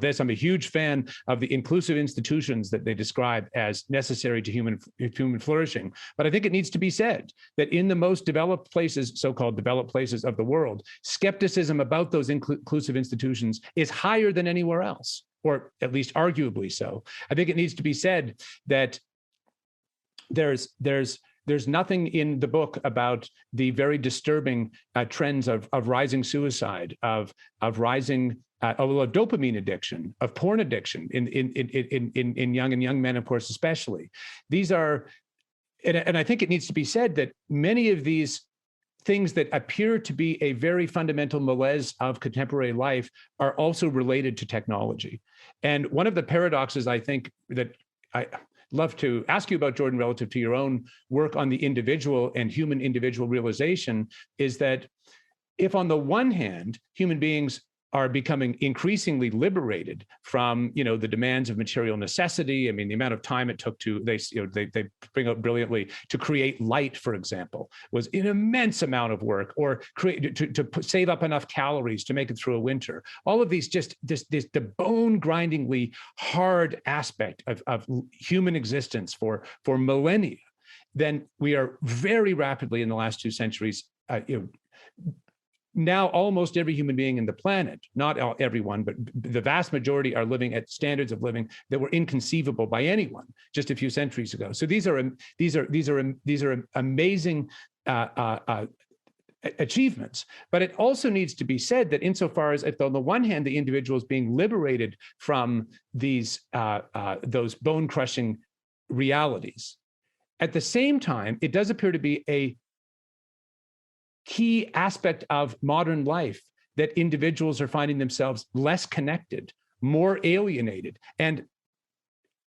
this. I'm a huge fan of the inclusive institutions that they describe as necessary to human flourishing. But I think it needs to be said that in the most developed places, so-called developed places of the world, skepticism about those inclusive institutions is higher than anywhere else, or at least arguably so. I think it needs to be said that there's nothing in the book about the very disturbing trends of rising suicide, of rising of dopamine addiction, of porn addiction in young men, of course, especially. These are, and I think it needs to be said that many of these things that appear to be a very fundamental malaise of contemporary life are also related to technology. And one of the paradoxes, I think, that I love to ask you about, Jordan, relative to your own work on the individual and human individual realization, is that if on the one hand, human beings are becoming increasingly liberated from, the demands of material necessity. I mean, the amount of time it took they bring up brilliantly to create light, for example, was an immense amount of work, or to save up enough calories to make it through a winter. All of these, the bone-grindingly hard aspect of human existence for millennia. Then we are very rapidly in the last 2 centuries, now almost every human being in the planet, not everyone, but the vast majority, are living at standards of living that were inconceivable by anyone just a few centuries ago. So these are amazing achievements. But it also needs to be said that insofar as, on the one hand, the individual is being liberated from those bone-crushing realities, at the same time, it does appear to be a key aspect of modern life that individuals are finding themselves less connected, more alienated, and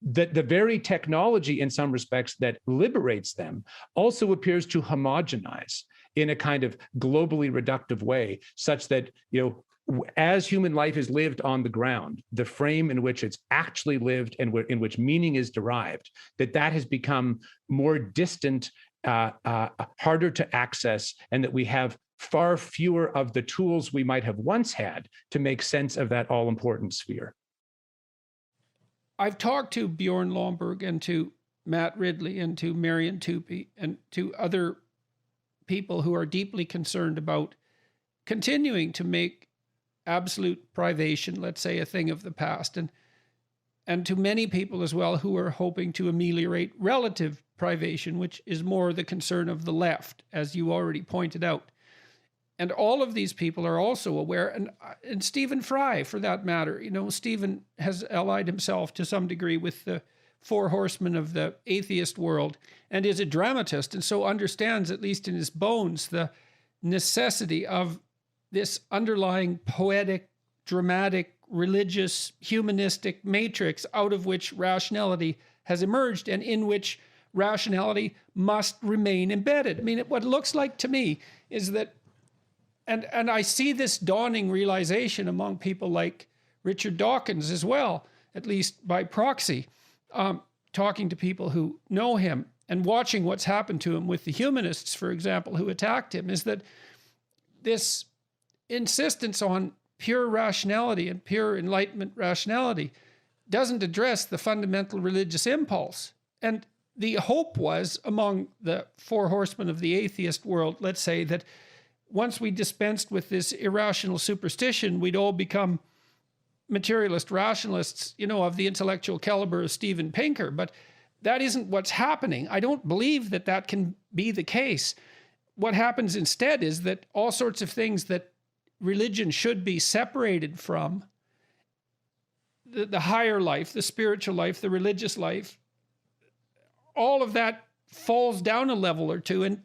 that the very technology in some respects that liberates them also appears to homogenize in a kind of globally reductive way, such that, as human life is lived on the ground, the frame in which it's actually lived and in which meaning is derived, that has become more distant harder to access, and that we have far fewer of the tools we might have once had to make sense of that all-important sphere. I've talked to Bjorn Lomborg and to Matt Ridley and to Marian Tupy and to other people who are deeply concerned about continuing to make absolute privation, let's say, a thing of the past, and to many people as well who are hoping to ameliorate relative privation, which is more the concern of the left, as you already pointed out. And all of these people are also aware, and Stephen Fry, for that matter. Stephen has allied himself to some degree with the four horsemen of the atheist world and is a dramatist, and so understands, at least in his bones, the necessity of this underlying poetic, dramatic, religious, humanistic matrix out of which rationality has emerged and in which rationality must remain embedded. I mean, what it looks like to me is that, and I see this dawning realization among people like Richard Dawkins as well, at least by proxy, talking to people who know him and watching what's happened to him with the humanists, for example, who attacked him, is that this insistence on pure rationality and pure Enlightenment rationality doesn't address the fundamental religious impulse. And the hope was among the four horsemen of the atheist world, let's say, that once we dispensed with this irrational superstition, we'd all become materialist rationalists, of the intellectual caliber of Steven Pinker. But that isn't what's happening. I don't believe that that can be the case. What happens instead is that all sorts of things that religion should be separated from, the higher life, the spiritual life, the religious life, all of that falls down a level or two,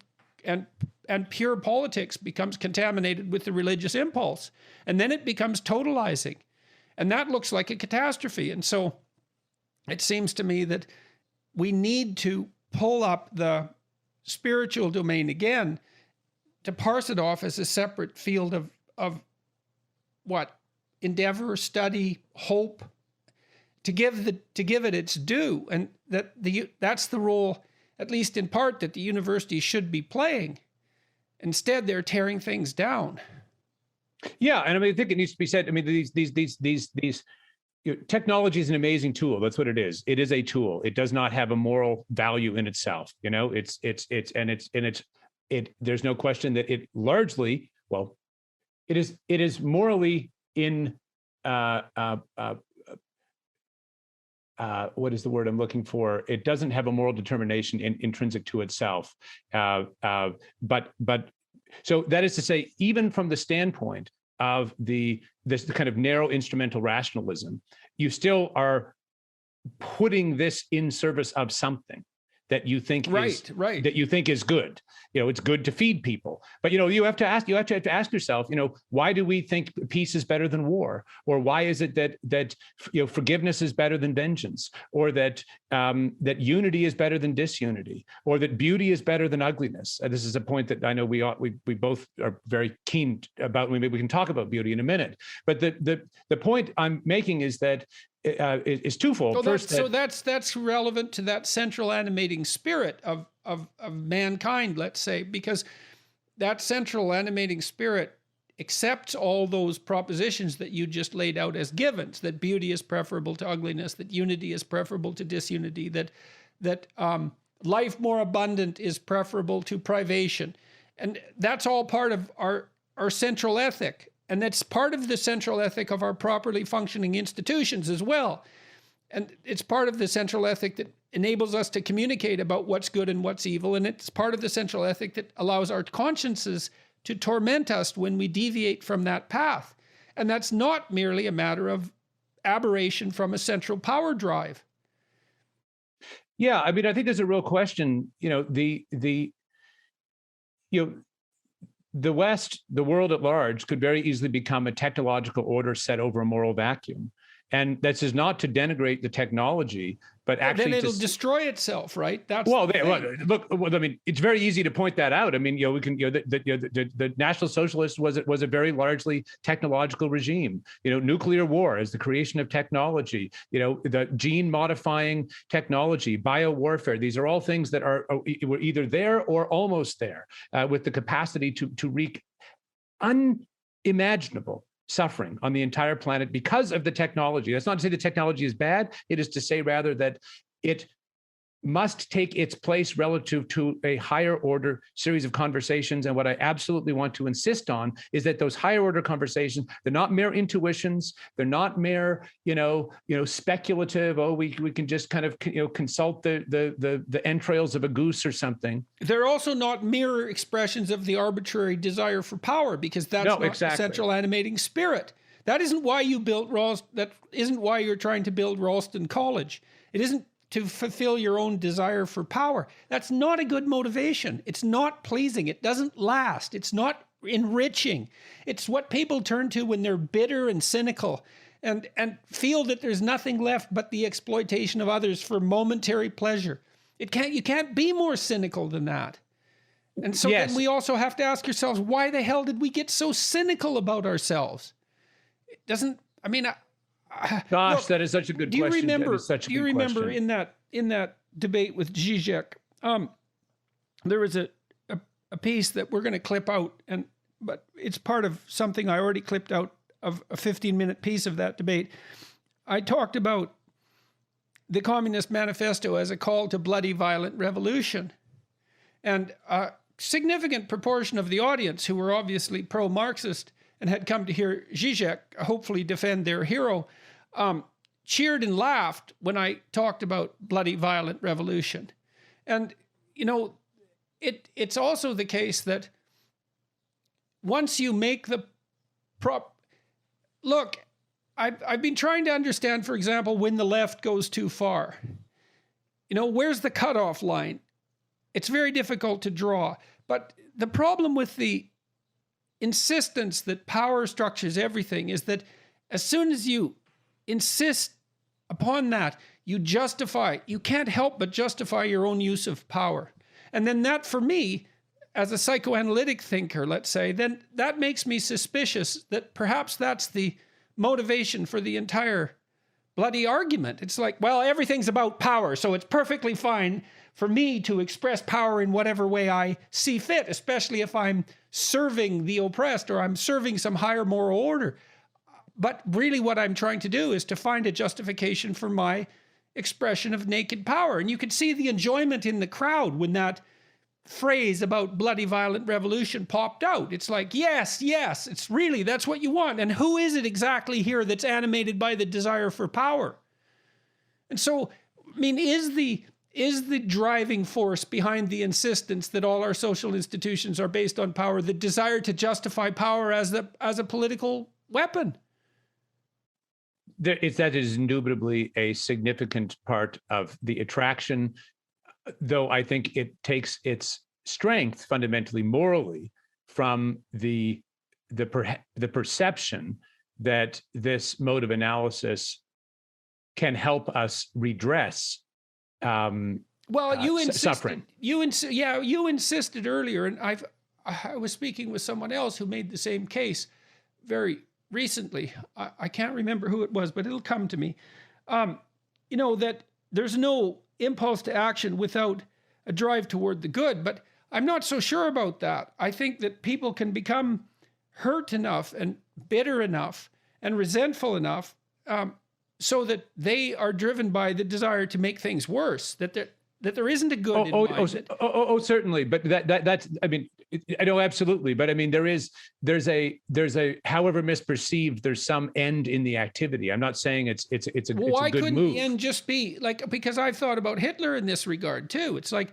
and pure politics becomes contaminated with the religious impulse. And then it becomes totalizing. And that looks like a catastrophe. And so it seems to me that we need to pull up the spiritual domain again, to parse it off as a separate field of what? Endeavor, study, hope, to give it its due. And that's the role, at least in part, that the university should be playing. Instead, they're tearing things down. Yeah, and I think it needs to be said. These technology is an amazing tool. That's what it is. It is a tool. It does not have a moral value in itself. There's no question that it largely, it is morally in what is the word I'm looking for? It doesn't have a moral determination intrinsic to itself. But so that is to say, even from the standpoint of this kind of narrow instrumental rationalism, you still are putting this in service of something that you think that you think is good. It's good to feed people, but you have to ask yourself, why do we think peace is better than war, or why is it that forgiveness is better than vengeance, or that unity is better than disunity, or that beauty is better than ugliness? This is a point that I know we both are very keen about. Maybe we can talk about beauty in a minute, but the point I'm making is that is twofold. That's relevant to that central animating spirit of mankind, let's say, because that central animating spirit accepts all those propositions that you just laid out as givens, that beauty is preferable to ugliness, that unity is preferable to disunity, that life more abundant is preferable to privation. And that's all part of our central ethic. And that's part of the central ethic of our properly functioning institutions as well. And it's part of the central ethic that enables us to communicate about what's good and what's evil. And it's part of the central ethic that allows our consciences to torment us when we deviate from that path. And that's not merely a matter of aberration from a central power drive. Yeah, I think there's a real question. The West, the world at large, could very easily become a technological order set over a moral vacuum. And this is not to denigrate the technology, but actually then it'll destroy itself, right? That's look. I mean, it's very easy to point that out. I mean, we can. The National Socialists was a very largely technological regime. Nuclear war is the creation of technology. The gene modifying technology, biowarfare. These are all things that were either there or almost there, with the capacity to wreak unimaginable suffering on the entire planet because of the technology. That's not to say the technology is bad. It is to say rather that it must take its place relative to a higher order series of conversations. And what I absolutely want to insist on is that those higher order conversations, they're not mere intuitions. They're not mere, speculative. Oh, we can just kind of, consult the entrails of a goose or something. They're also not mere expressions of the arbitrary desire for power, because that's not the central animating spirit. That isn't why you built that isn't why you're trying to build Ralston College. It isn't to fulfill your own desire for power. That's not a good motivation. It's not pleasing. It doesn't last. It's not enriching. It's what people turn to when they're bitter and cynical and feel that there's nothing left but the exploitation of others for momentary pleasure. You can't be more cynical than that. And so then we also have to ask ourselves, why the hell did we get so cynical about ourselves? It doesn't, I mean, gosh, look, that is such a good question. Do you remember in that debate with Zizek, there was a piece that we're going to clip out, but it's part of something I already clipped out of a 15-minute piece of that debate. I talked about the Communist Manifesto as a call to bloody, violent revolution. And a significant proportion of the audience, who were obviously pro-Marxist and had come to hear Zizek hopefully defend their hero, cheered and laughed when I talked about bloody, violent revolution. And, it's also the case that once you make the look, I've been trying to understand, for example, when the left goes too far. Where's the cutoff line? It's very difficult to draw. But the problem with the insistence that power structures everything is that as soon as you insist upon that, you can't help but justify your own use of power. And then that, for me, as a psychoanalytic thinker, let's say, then that makes me suspicious that perhaps that's the motivation for the entire bloody argument. It's like, well, everything's about power, so it's perfectly fine for me to express power in whatever way I see fit, especially if I'm serving the oppressed or I'm serving some higher moral order. But really what I'm trying to do is to find a justification for my expression of naked power. And you could see the enjoyment in the crowd when that phrase about bloody, violent revolution popped out. It's like, yes, it's really, that's what you want. And who is it exactly here that's animated by the desire for power? And so, I mean, is the driving force behind the insistence that all our social institutions are based on power the desire to justify power as a political weapon? That is indubitably a significant part of the attraction, though I think it takes its strength fundamentally morally from the perception that this mode of analysis can help us redress suffering. You insisted earlier, and I was speaking with someone else who made the same case very recently. I can't remember who it was, but it'll come to me. That there's no impulse to action without a drive toward the good, but I'm not so sure about that. I think that people can become hurt enough and bitter enough and resentful enough so that they are driven by the desire to make things worse, that there isn't a good in mind. Certainly. But that's, I mean, I know absolutely. But I mean, there's a, however misperceived, there's some end in the activity. I'm not saying it's a good move. Why couldn't the end just be like, because I've thought about Hitler in this regard too. It's like,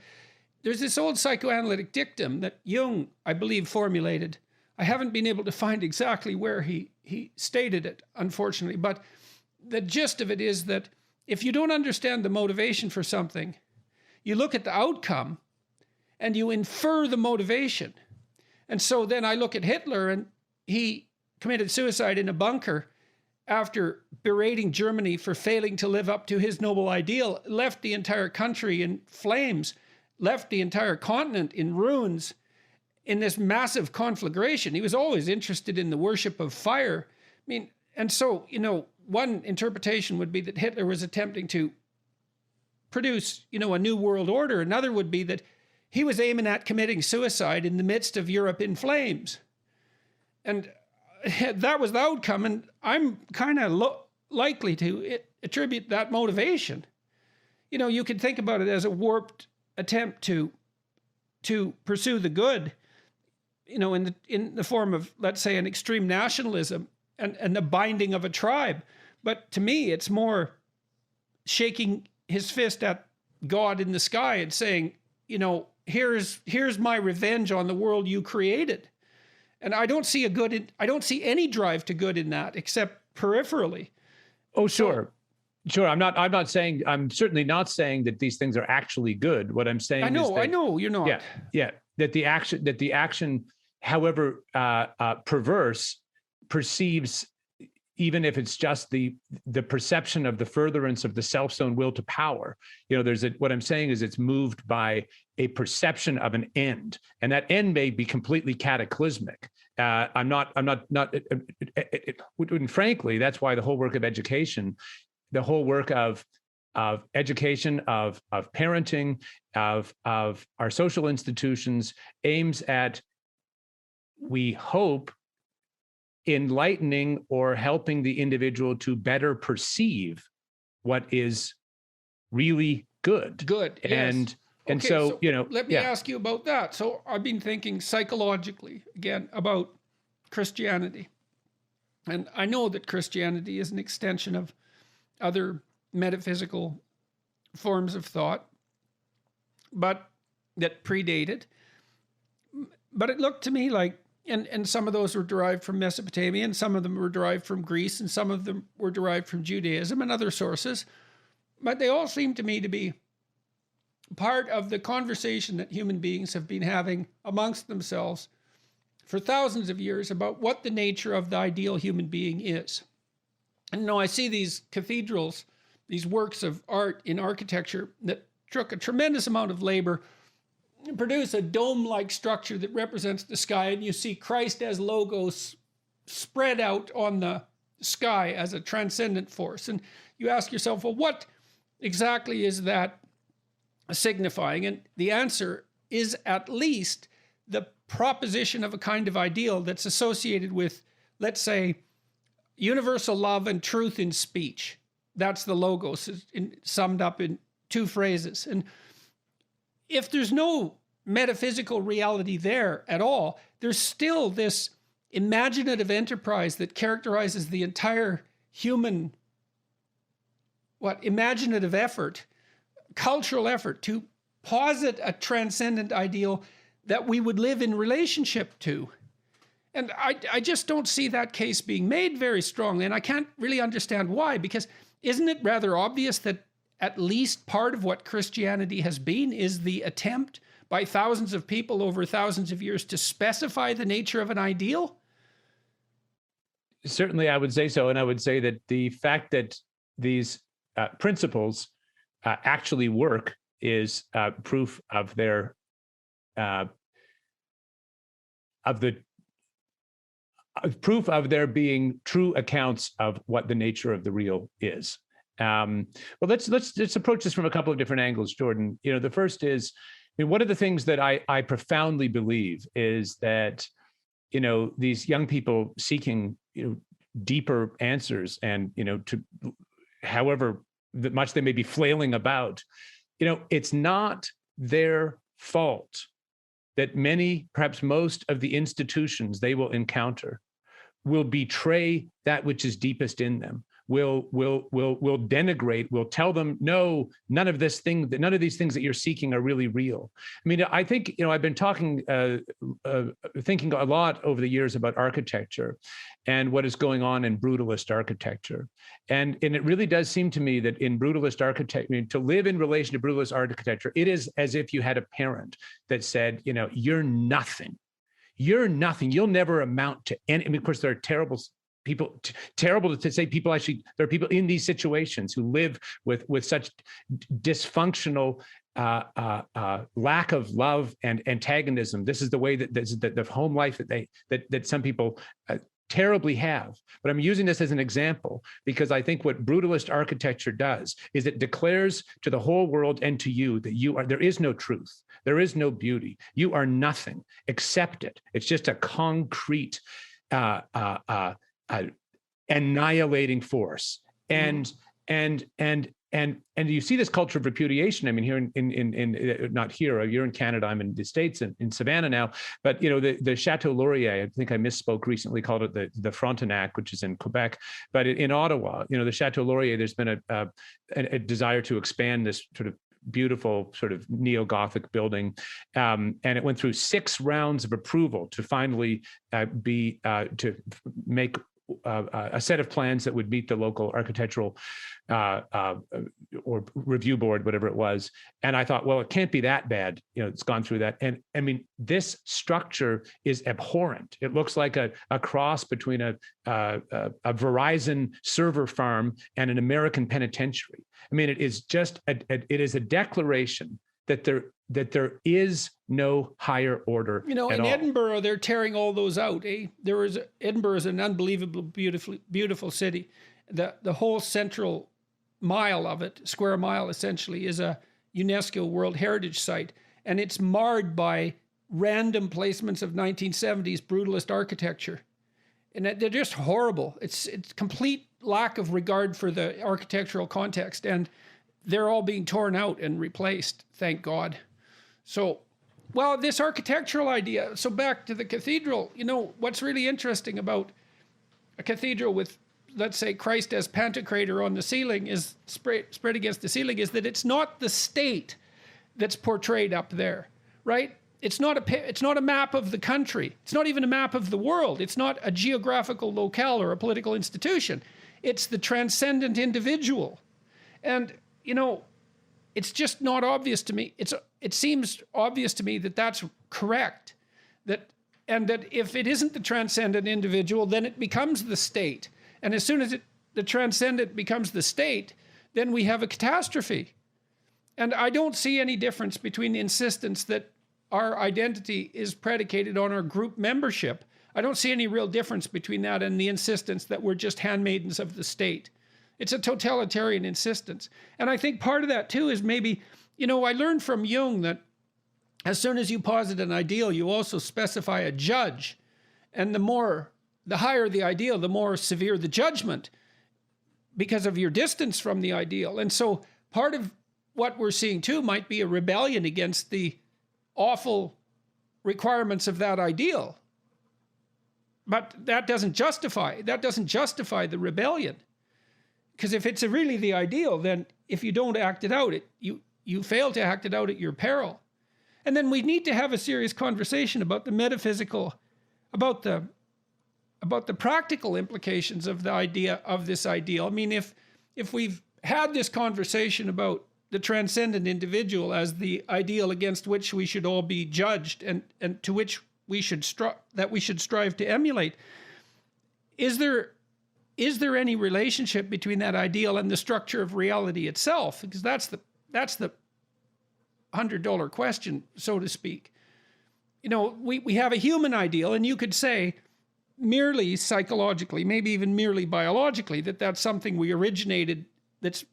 there's this old psychoanalytic dictum that Jung, I believe, formulated. I haven't been able to find exactly where he stated it, unfortunately, but the gist of it is that if you don't understand the motivation for something, you look at the outcome and you infer the motivation. And so then I look at Hitler, and he committed suicide in a bunker, after berating Germany for failing to live up to his noble ideal, left the entire country in flames, left the entire continent in ruins in this massive conflagration. He was always interested in the worship of fire. I mean, and so, one interpretation would be that Hitler was attempting to produce, a new world order. Another would be that he was aiming at committing suicide in the midst of Europe in flames. And that was the outcome. And I'm kind of likely to attribute that motivation. You could think about it as a warped attempt to pursue the good, in the form of, let's say, an extreme nationalism and the binding of a tribe. But to me, it's more shaking his fist at God in the sky and saying, here's my revenge on the world you created. And I don't see any drive to good in that, except peripherally. Oh, sure. Sure. I'm certainly not saying that these things are actually good. What I'm saying is that, I know you're not. Yeah. That the action, however perverse, perceives, even if it's just the perception of the furtherance of the self's own will to power. What I'm saying is it's moved by a perception of an end, and that end may be completely cataclysmic. And frankly, that's why the whole work of education, the whole work of education, of parenting, of our social institutions aims at, we hope, enlightening or helping the individual to better perceive what is really good. Good. And okay, so let me ask you about that. So I've been thinking psychologically again about Christianity. And I know that Christianity is an extension of other metaphysical forms of thought, but that predated. But it looked to me like, and some of those were derived from Mesopotamia, and some of them were derived from Greece, and some of them were derived from Judaism and other sources. But they all seem to me to be part of the conversation that human beings have been having amongst themselves for thousands of years about what the nature of the ideal human being is. And I see these cathedrals, these works of art in architecture that took a tremendous amount of labor, produce a dome-like structure that represents the sky, and you see Christ as logos spread out on the sky as a transcendent force. And you ask yourself, well, what exactly is that signifying? And the answer is at least the proposition of a kind of ideal that's associated with, let's say, universal love and truth in speech. That's the logos, summed up in two phrases. And if there's no metaphysical reality there at all, there's still this imaginative enterprise that characterizes the entire human, imaginative effort, cultural effort to posit a transcendent ideal that we would live in relationship to. And I just don't see that case being made very strongly, and I can't really understand why, because isn't it rather obvious that at least part of what Christianity has been is the attempt by thousands of people over thousands of years to specify the nature of an ideal? Certainly, I would say so. And I would say that the fact that these principles actually work is proof of their proof of there being true accounts of what the nature of the real is. Well, let's approach this from a couple of different angles, Jordan. The first is, one of the things that I profoundly believe is that, these young people seeking, deeper answers and, to however much they may be flailing about, it's not their fault that many, perhaps most of the institutions they will encounter will betray that which is deepest in them, will denigrate, will tell them, no, none of these things that you're seeking are really real. I mean, I think, I've been thinking a lot over the years about architecture and what is going on in brutalist architecture. And it really does seem to me that in brutalist architecture, to live in relation to brutalist architecture, it is as if you had a parent that said, you're nothing. You're nothing. You'll never amount to any. I mean, of course, there are terrible terrible to say people actually, there are people in these situations who live with such dysfunctional lack of love and antagonism. This is the way that the home life that some people terribly have. But I'm using this as an example because I think what brutalist architecture does is it declares to the whole world and to you that there is no truth, there is no beauty, you are nothing. Accept it. It's just a concrete annihilating force. And you see this culture of repudiation. I mean, here in not here, you're in Canada, I'm in the States, in Savannah now, but the Chateau Laurier, I think I misspoke recently, called it the Frontenac, which is in Quebec, but in Ottawa, the Chateau Laurier, there's been a desire to expand this sort of beautiful sort of neo-Gothic building. And it went through 6 rounds of approval to finally to make a set of plans that would meet the local architectural or review board, whatever it was. And I thought, well, it can't be that bad. It's gone through that. And I mean, this structure is abhorrent. It looks like a cross between a Verizon server farm and an American penitentiary. I mean, it is just it is a declaration that there is no higher order. In all. Edinburgh, they're tearing all those out. Edinburgh is an unbelievable, beautiful city. The whole central mile of it, square mile essentially, is a UNESCO World Heritage Site, and it's marred by random placements of 1970s brutalist architecture, and they're just horrible. It's complete lack of regard for the architectural context, and they're all being torn out and replaced, thank God. So, well, this architectural idea, so back to the cathedral, what's really interesting about a cathedral with, let's say, Christ as Pantocrator on the ceiling is spread against the ceiling, is that it's not the state that's portrayed up there, right? It's not a map of the country. It's not even a map of the world. It's not a geographical locale or a political institution. It's the transcendent individual. And it's just not obvious to me. It seems obvious to me that that's correct. That if it isn't the transcendent individual, then it becomes the state. And as soon as the transcendent becomes the state, then we have a catastrophe. And I don't see any difference between the insistence that our identity is predicated on our group membership. I don't see any real difference between that and the insistence that we're just handmaidens of the state. It's a totalitarian insistence. And I think part of that too is maybe, I learned from Jung that as soon as you posit an ideal, you also specify a judge. And the higher the ideal, the more severe the judgment because of your distance from the ideal. And so part of what we're seeing too might be a rebellion against the awful requirements of that ideal. But that doesn't justify the rebellion. Because if it's really the ideal, then if you don't act it out, you fail to act it out at your peril. And then we need to have a serious conversation about the metaphysical, about the practical implications of the idea of this ideal. I mean, if we've had this conversation about the transcendent individual as the ideal against which we should all be judged and to which we should strive to emulate, is there any relationship between that ideal and the structure of reality itself? Because that's the $100 question, so to speak. We have a human ideal, and you could say merely psychologically, maybe even merely biologically, that's something we originated, that's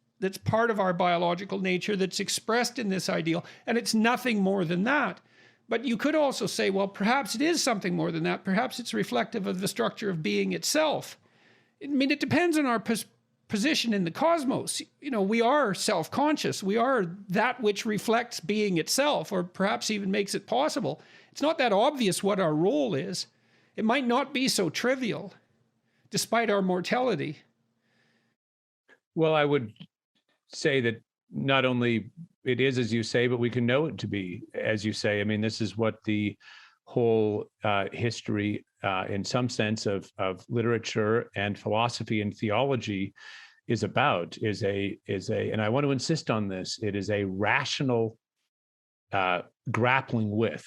part of our biological nature, that's expressed in this ideal, and it's nothing more than that. But you could also say, well, perhaps it is something more than that. Perhaps it's reflective of the structure of being itself. I mean, it depends on our position in the cosmos. We are self-conscious. We are that which reflects being itself, or perhaps even makes it possible. It's not that obvious what our role is. It might not be so trivial, despite our mortality. Well, I would say that not only it is as you say, but we can know it to be as you say. I mean, this is what the whole history, in some sense, of literature and philosophy and theology is about. And I want to insist on this. It is a rational grappling with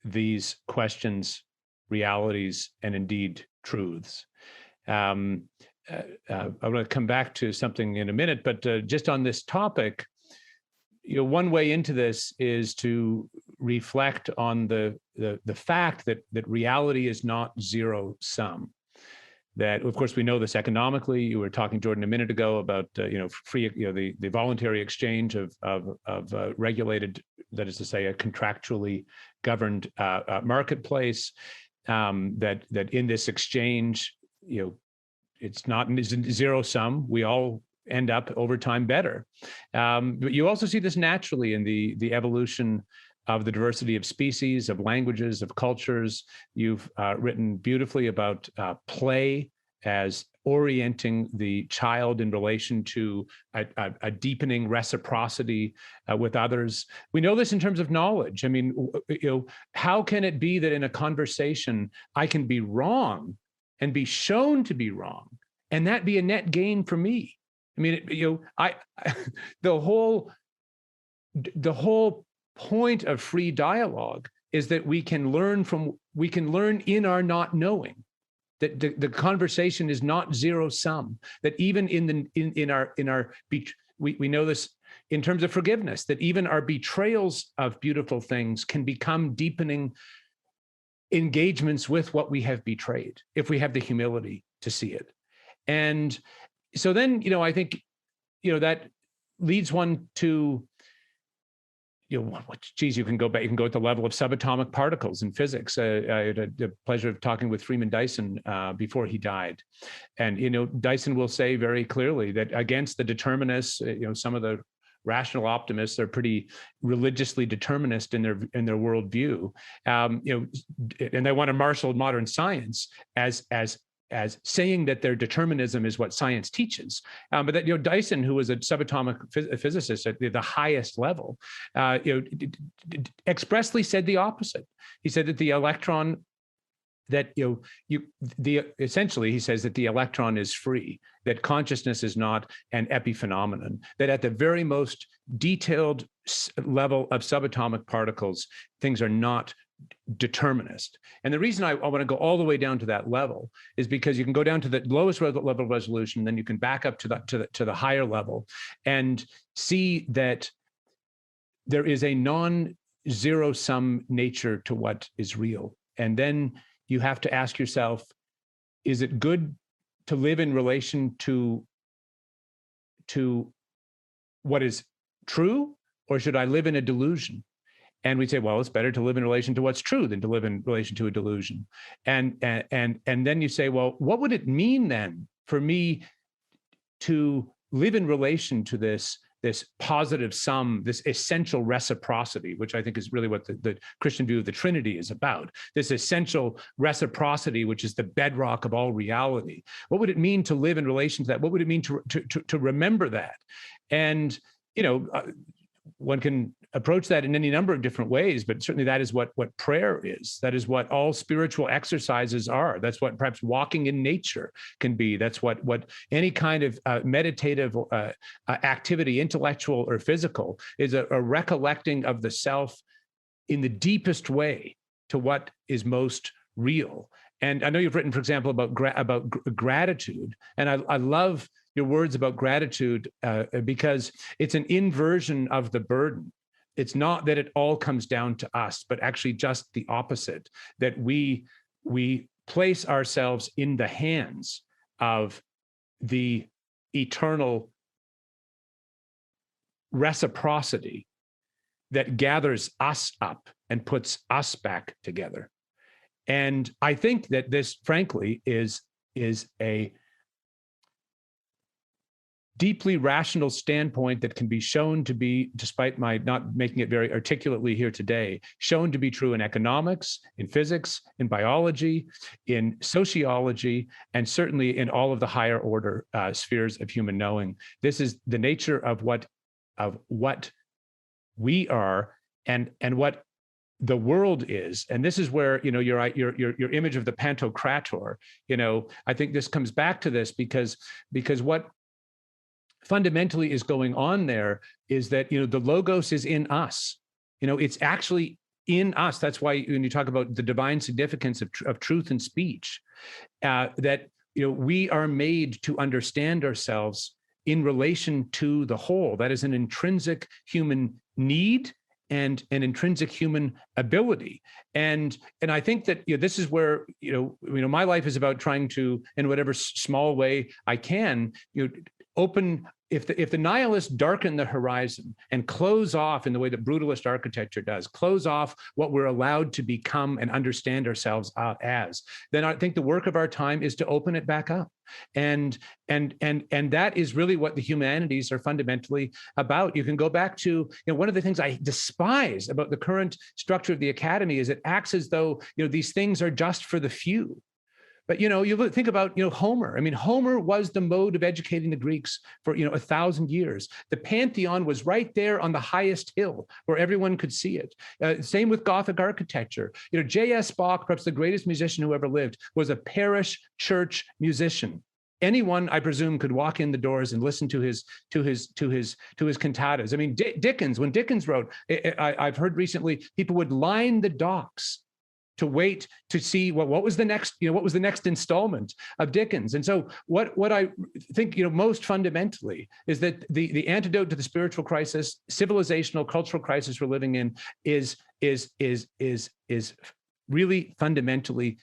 these questions, realities, and indeed truths. I want to come back to something in a minute, but just on this topic, one way into this is to reflect on the fact that reality is not zero sum. That, of course, we know this economically. You were talking, Jordan, a minute ago about free, the voluntary exchange of regulated, that is to say, a contractually governed marketplace. That in this exchange, it's not zero sum. We all end up over time better. But you also see this naturally in the evolution of the diversity of species, of languages, of cultures. You've written beautifully about play as orienting the child in relation to a deepening reciprocity with others. We know this in terms of knowledge. I mean, how can it be that in a conversation I can be wrong and be shown to be wrong, and that be a net gain for me? I mean, the whole point of free dialogue is that we can learn in our not knowing, that the conversation is not zero sum, that even we know this in terms of forgiveness, that even our betrayals of beautiful things can become deepening engagements with what we have betrayed, if we have the humility to see it. And so then, I think, that leads one to, you can go back, you can go at the level of subatomic particles in physics. I had the pleasure of talking with Freeman Dyson before he died. And, Dyson will say very clearly that against the determinists, some of the rational optimists are pretty religiously determinist in their worldview, and they want to marshal modern science as saying that their determinism is what science teaches. But that, Dyson, who was a subatomic physicist at the highest level, expressly said the opposite. He said that the electron, essentially he says that the electron is free, that consciousness is not an epiphenomenon, that at the very most detailed level of subatomic particles, things are not determinist. And the reason I want to go all the way down to that level is because you can go down to the lowest level of resolution, then you can back up to the higher level and see that there is a non-zero sum nature to what is real. And then you have to ask yourself, is it good to live in relation to what is true, or should I live in a delusion? And we say, well, it's better to live in relation to what's true than to live in relation to a delusion. And then you say, well, what would it mean then for me to live in relation to this positive sum, this essential reciprocity, which I think is really what the Christian view of the Trinity is about, this essential reciprocity, which is the bedrock of all reality. What would it mean to live in relation to that? What would it mean to remember that? And, one can approach that in any number of different ways, but certainly that is what prayer is. That is what all spiritual exercises are. That's what perhaps walking in nature can be. That's what any kind of meditative activity, intellectual or physical, is a recollecting of the self in the deepest way to what is most real. And I know you've written, for example, about gratitude, and I love your words about gratitude because it's an inversion of the burden. It's not that it all comes down to us, but actually just the opposite, that we place ourselves in the hands of the eternal reciprocity that gathers us up and puts us back together. And I think that this, frankly, is a deeply rational standpoint that can be shown to be, despite my not making it very articulately here today, shown to be true in economics, in physics, in biology, in sociology, and certainly in all of the higher order spheres of human knowing. This is the nature of what we are and what the world is. And this is where, your image of the Pantocrator, I think this comes back to this because what fundamentally is going on there is that, the logos is in us. It's actually in us. That's why when you talk about the divine significance of truth and speech, that we are made to understand ourselves in relation to the whole. That is an intrinsic human need and an intrinsic human ability. And I think that this is where my life is about trying to, in whatever small way I can, open. If the nihilists darken the horizon and close off in the way that brutalist architecture does, close off what we're allowed to become and understand ourselves as, then I think the work of our time is to open it back up. And that is really what the humanities are fundamentally about. You can go back to, one of the things I despise about the current structure of the academy is it acts as though, these things are just for the few. But, you think about, Homer. I mean, Homer was the mode of educating the Greeks for, 1,000 years. The Pantheon was right there on the highest hill where everyone could see it. Same with Gothic architecture. J.S. Bach, perhaps the greatest musician who ever lived, was a parish church musician. Anyone, I presume, could walk in the doors and listen to his cantatas. I mean, Dickens, when Dickens wrote, I've heard recently, people would line the docks to wait to see what was the next installment of Dickens. And so what I think most fundamentally is that the antidote to the spiritual crisis, civilizational, cultural crisis we're living in is really fundamentally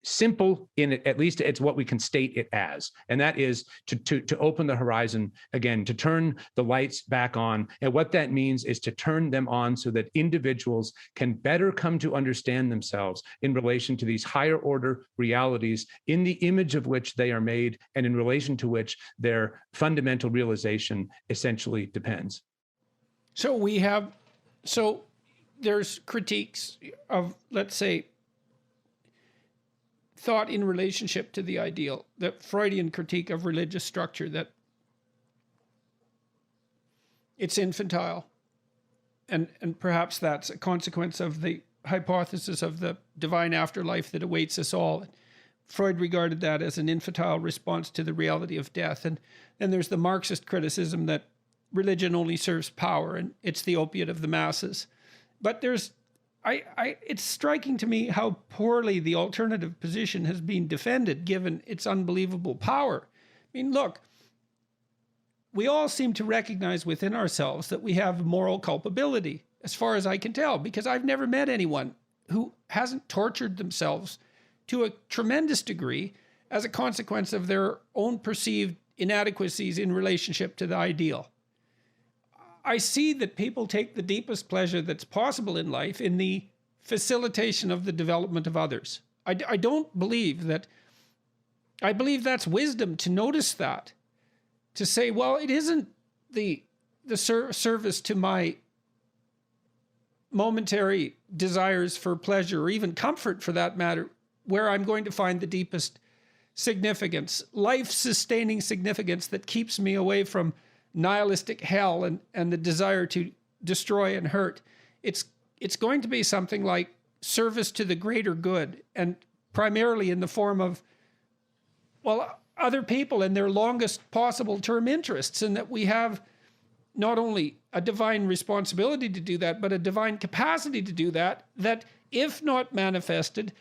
simple in it. At least it's what we can state it as, and that is to open the horizon again, to turn the lights back on. And what that means is to turn them on so that individuals can better come to understand themselves in relation to these higher order realities in the image of which they are made, and in relation to which their fundamental realization essentially depends. So there's critiques of, let's say, thought in relationship to the ideal, the Freudian critique of religious structure, that it's infantile, and perhaps that's a consequence of the hypothesis of the divine afterlife that awaits us all. Freud regarded that as an infantile response to the reality of death. And then there's the Marxist criticism that religion only serves power and it's the opiate of the masses. But it's striking to me how poorly the alternative position has been defended, given its unbelievable power. I mean, look, we all seem to recognize within ourselves that we have moral culpability, as far as I can tell, because I've never met anyone who hasn't tortured themselves to a tremendous degree as a consequence of their own perceived inadequacies in relationship to the ideal. I see that people take the deepest pleasure that's possible in life in the facilitation of the development of others. I don't believe that. I believe that's wisdom to notice that, to say, well, it isn't the service to my momentary desires for pleasure, or even comfort for that matter, where I'm going to find the deepest significance, life-sustaining significance that keeps me away from nihilistic hell and the desire to destroy and hurt. It's going to be something like service to the greater good, and primarily in the form of, well, other people and their longest possible term interests, and that we have not only a divine responsibility to do that, but a divine capacity to do that, that if not manifested,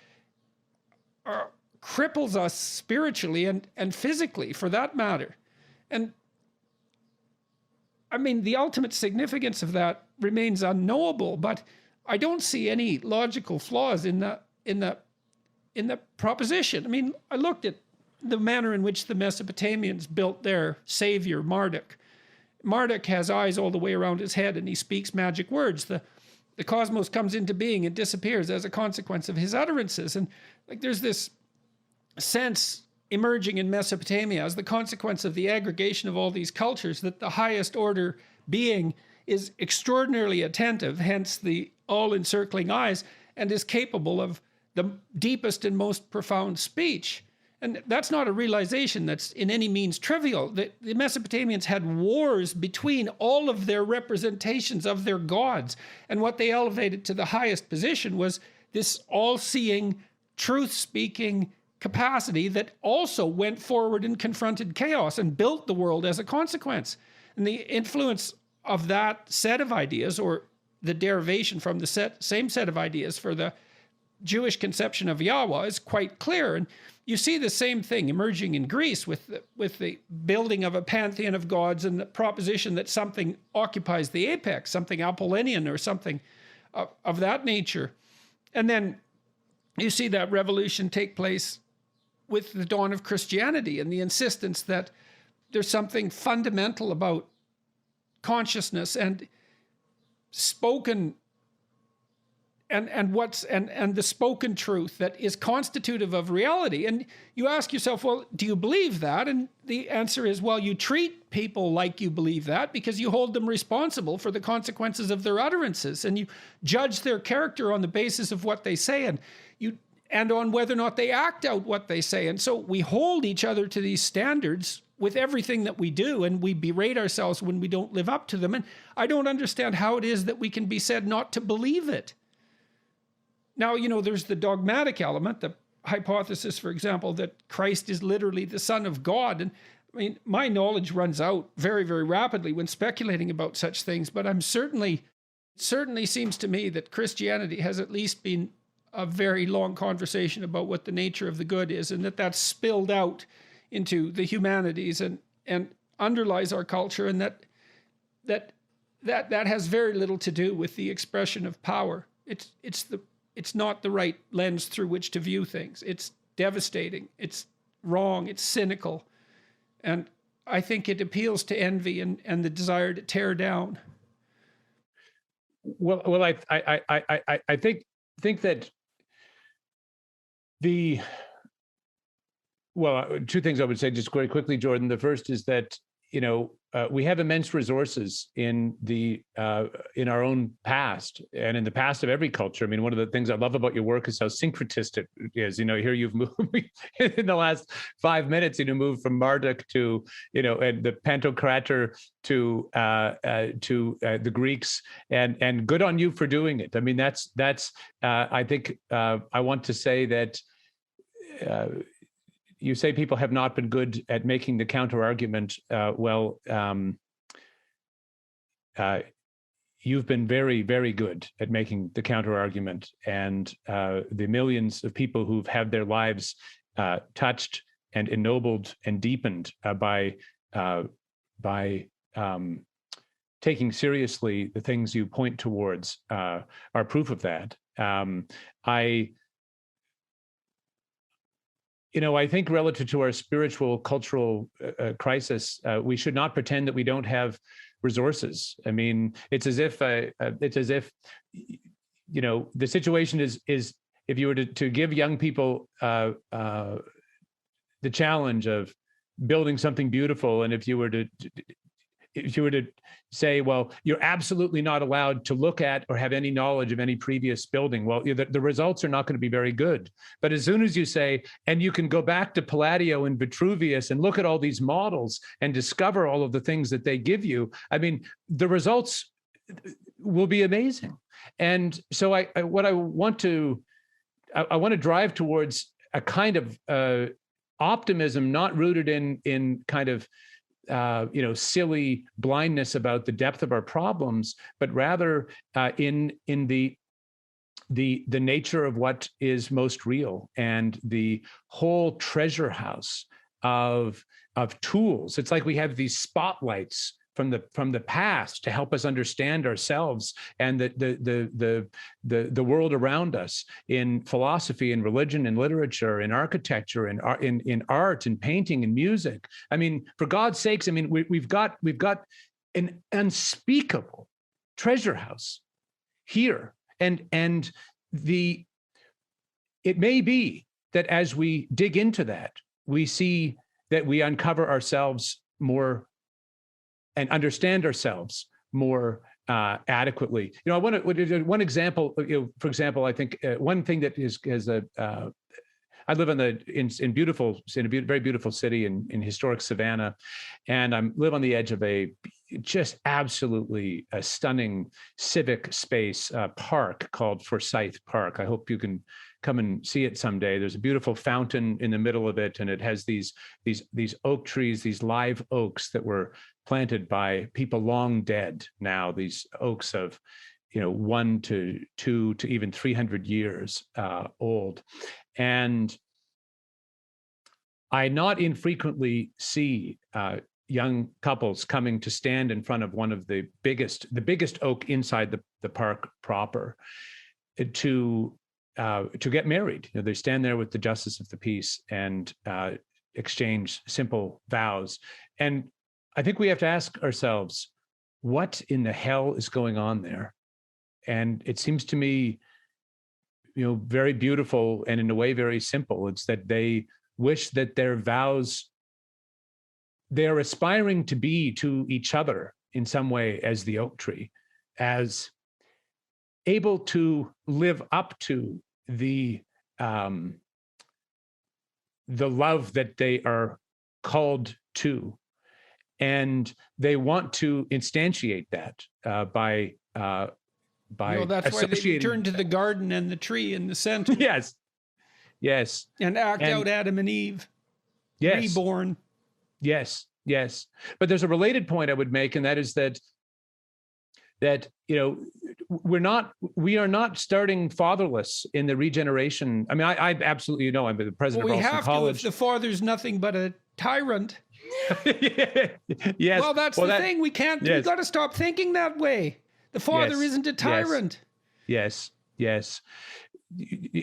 cripples us spiritually and physically, for that matter. And I mean, the ultimate significance of that remains unknowable, but I don't see any logical flaws in the proposition. I mean, I looked at the manner in which the Mesopotamians built their savior, Marduk. Marduk has eyes all the way around his head, and he speaks magic words. The cosmos comes into being and disappears as a consequence of his utterances. And like, there's this sense emerging in Mesopotamia as the consequence of the aggregation of all these cultures, that the highest order being is extraordinarily attentive, hence the all-encircling eyes, and is capable of the deepest and most profound speech. And that's not a realization that's in any means trivial. The Mesopotamians had wars between all of their representations of their gods, and what they elevated to the highest position was this all-seeing, truth-speaking capacity that also went forward and confronted chaos and built the world as a consequence. And the influence of that set of ideas, or the derivation from the same set of ideas for the Jewish conception of Yahweh is quite clear. And you see the same thing emerging in Greece with the building of a pantheon of gods and the proposition that something occupies the apex, something Apollonian or something of that nature. And then you see that revolution take place with the dawn of Christianity and the insistence that there's something fundamental about consciousness and spoken and the spoken truth that is constitutive of reality. And you ask yourself, well, do you believe that? And the answer is, well, you treat people like you believe that because you hold them responsible for the consequences of their utterances, and you judge their character on the basis of what they say, and on whether or not they act out what they say. And so we hold each other to these standards with everything that we do, and we berate ourselves when we don't live up to them. And I don't understand how it is that we can be said not to believe it. Now, there's the dogmatic element, the hypothesis, for example, that Christ is literally the Son of God. And I mean, my knowledge runs out very, very rapidly when speculating about such things, but certainly seems to me that Christianity has at least been a very long conversation about what the nature of the good is, and that's spilled out into the humanities and underlies our culture, and that has very little to do with the expression of power. It's not the right lens through which to view things. It's devastating. It's wrong. It's cynical. And I think it appeals to envy and the desire to tear down. Well, I think that two things I would say just very quickly, Jordan. The first is that we have immense resources in our own past and in the past of every culture. I mean, one of the things I love about your work is how syncretistic it is. Here you've moved in the last 5 minutes. Moved from Marduk to and the Pantocrator to the Greeks, and good on you for doing it. I mean, that's I think I want to say that. You say people have not been good at making the counter argument. You've been very, very good at making the counter argument, and the millions of people who've had their lives touched and ennobled and deepened by taking seriously the things you point towards are proof of that. I think relative to our spiritual, cultural crisis, we should not pretend that we don't have resources. I mean, it's as if the situation is if you were to give young people the challenge of building something beautiful, and if you were to say, well, you're absolutely not allowed to look at or have any knowledge of any previous building, well, the results are not going to be very good. But as soon as you say, and you can go back to Palladio and Vitruvius and look at all these models and discover all of the things that they give you, I mean, the results will be amazing. And so I want to drive towards a kind of optimism, not rooted in kind of silly blindness about the depth of our problems, but rather in the nature of what is most real, and the whole treasure house of tools. It's like we have these spotlights from the past to help us understand ourselves and the world around us, in philosophy and religion and literature and architecture and in art and painting and music. I mean, for God's sakes, I mean, we've got an unspeakable treasure house here, and it may be that as we dig into that, we see that we uncover ourselves more and understand ourselves more adequately. I want to one example. For example, I think one thing that I live in a very beautiful city in historic Savannah, and I live on the edge of a just absolutely stunning civic space park called Forsyth Park. I hope you can come and see it someday. There's a beautiful fountain in the middle of it, and it has these oak trees, these live oaks that were planted by people long dead now, these oaks of 1 to 2 to even 300 years old. And I not infrequently see young couples coming to stand in front of one of the biggest oak inside the park proper to get married. They stand there with the justice of the peace and exchange simple vows. And I think we have to ask ourselves, what in the hell is going on there? And it seems to me, very beautiful and in a way very simple. It's that they wish that their vows, they're aspiring to be to each other in some way as the oak tree, as able to live up to the love that they are called to. And they want to instantiate that by that's why they return to the garden and the tree in the center. Yes. And act out Adam and Eve. Yes. Reborn. Yes. But there's a related point I would make, and that is that we are not starting fatherless in the regeneration. I mean, I absolutely know. I'm the president of Ralston College. If the father's nothing but a tyrant. Yes. Well, that's the thing. We can't. Yes. We've got to stop thinking that way. The father isn't a tyrant. Yes. This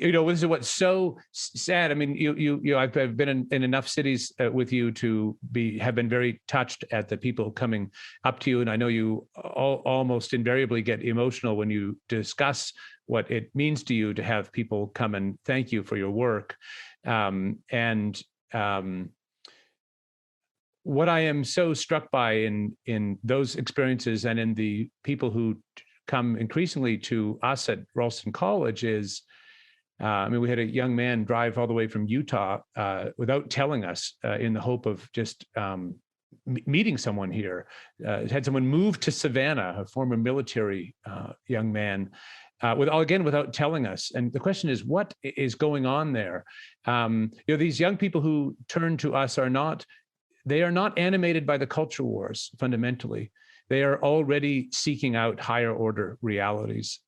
is what's so sad. I mean, I've been in enough cities with you to have been very touched at the people coming up to you, and I know you almost invariably get emotional when you discuss what it means to you to have people come and thank you for your work. What I am so struck by in those experiences and in the people who come increasingly to us at Ralston College is, we had a young man drive all the way from Utah without telling us in the hope of just meeting someone here. Had someone move to Savannah, a former military young man, without telling us. And the question is, what is going on there? These young people who turn to us are not animated by the culture wars, fundamentally. They are already seeking out higher order realities.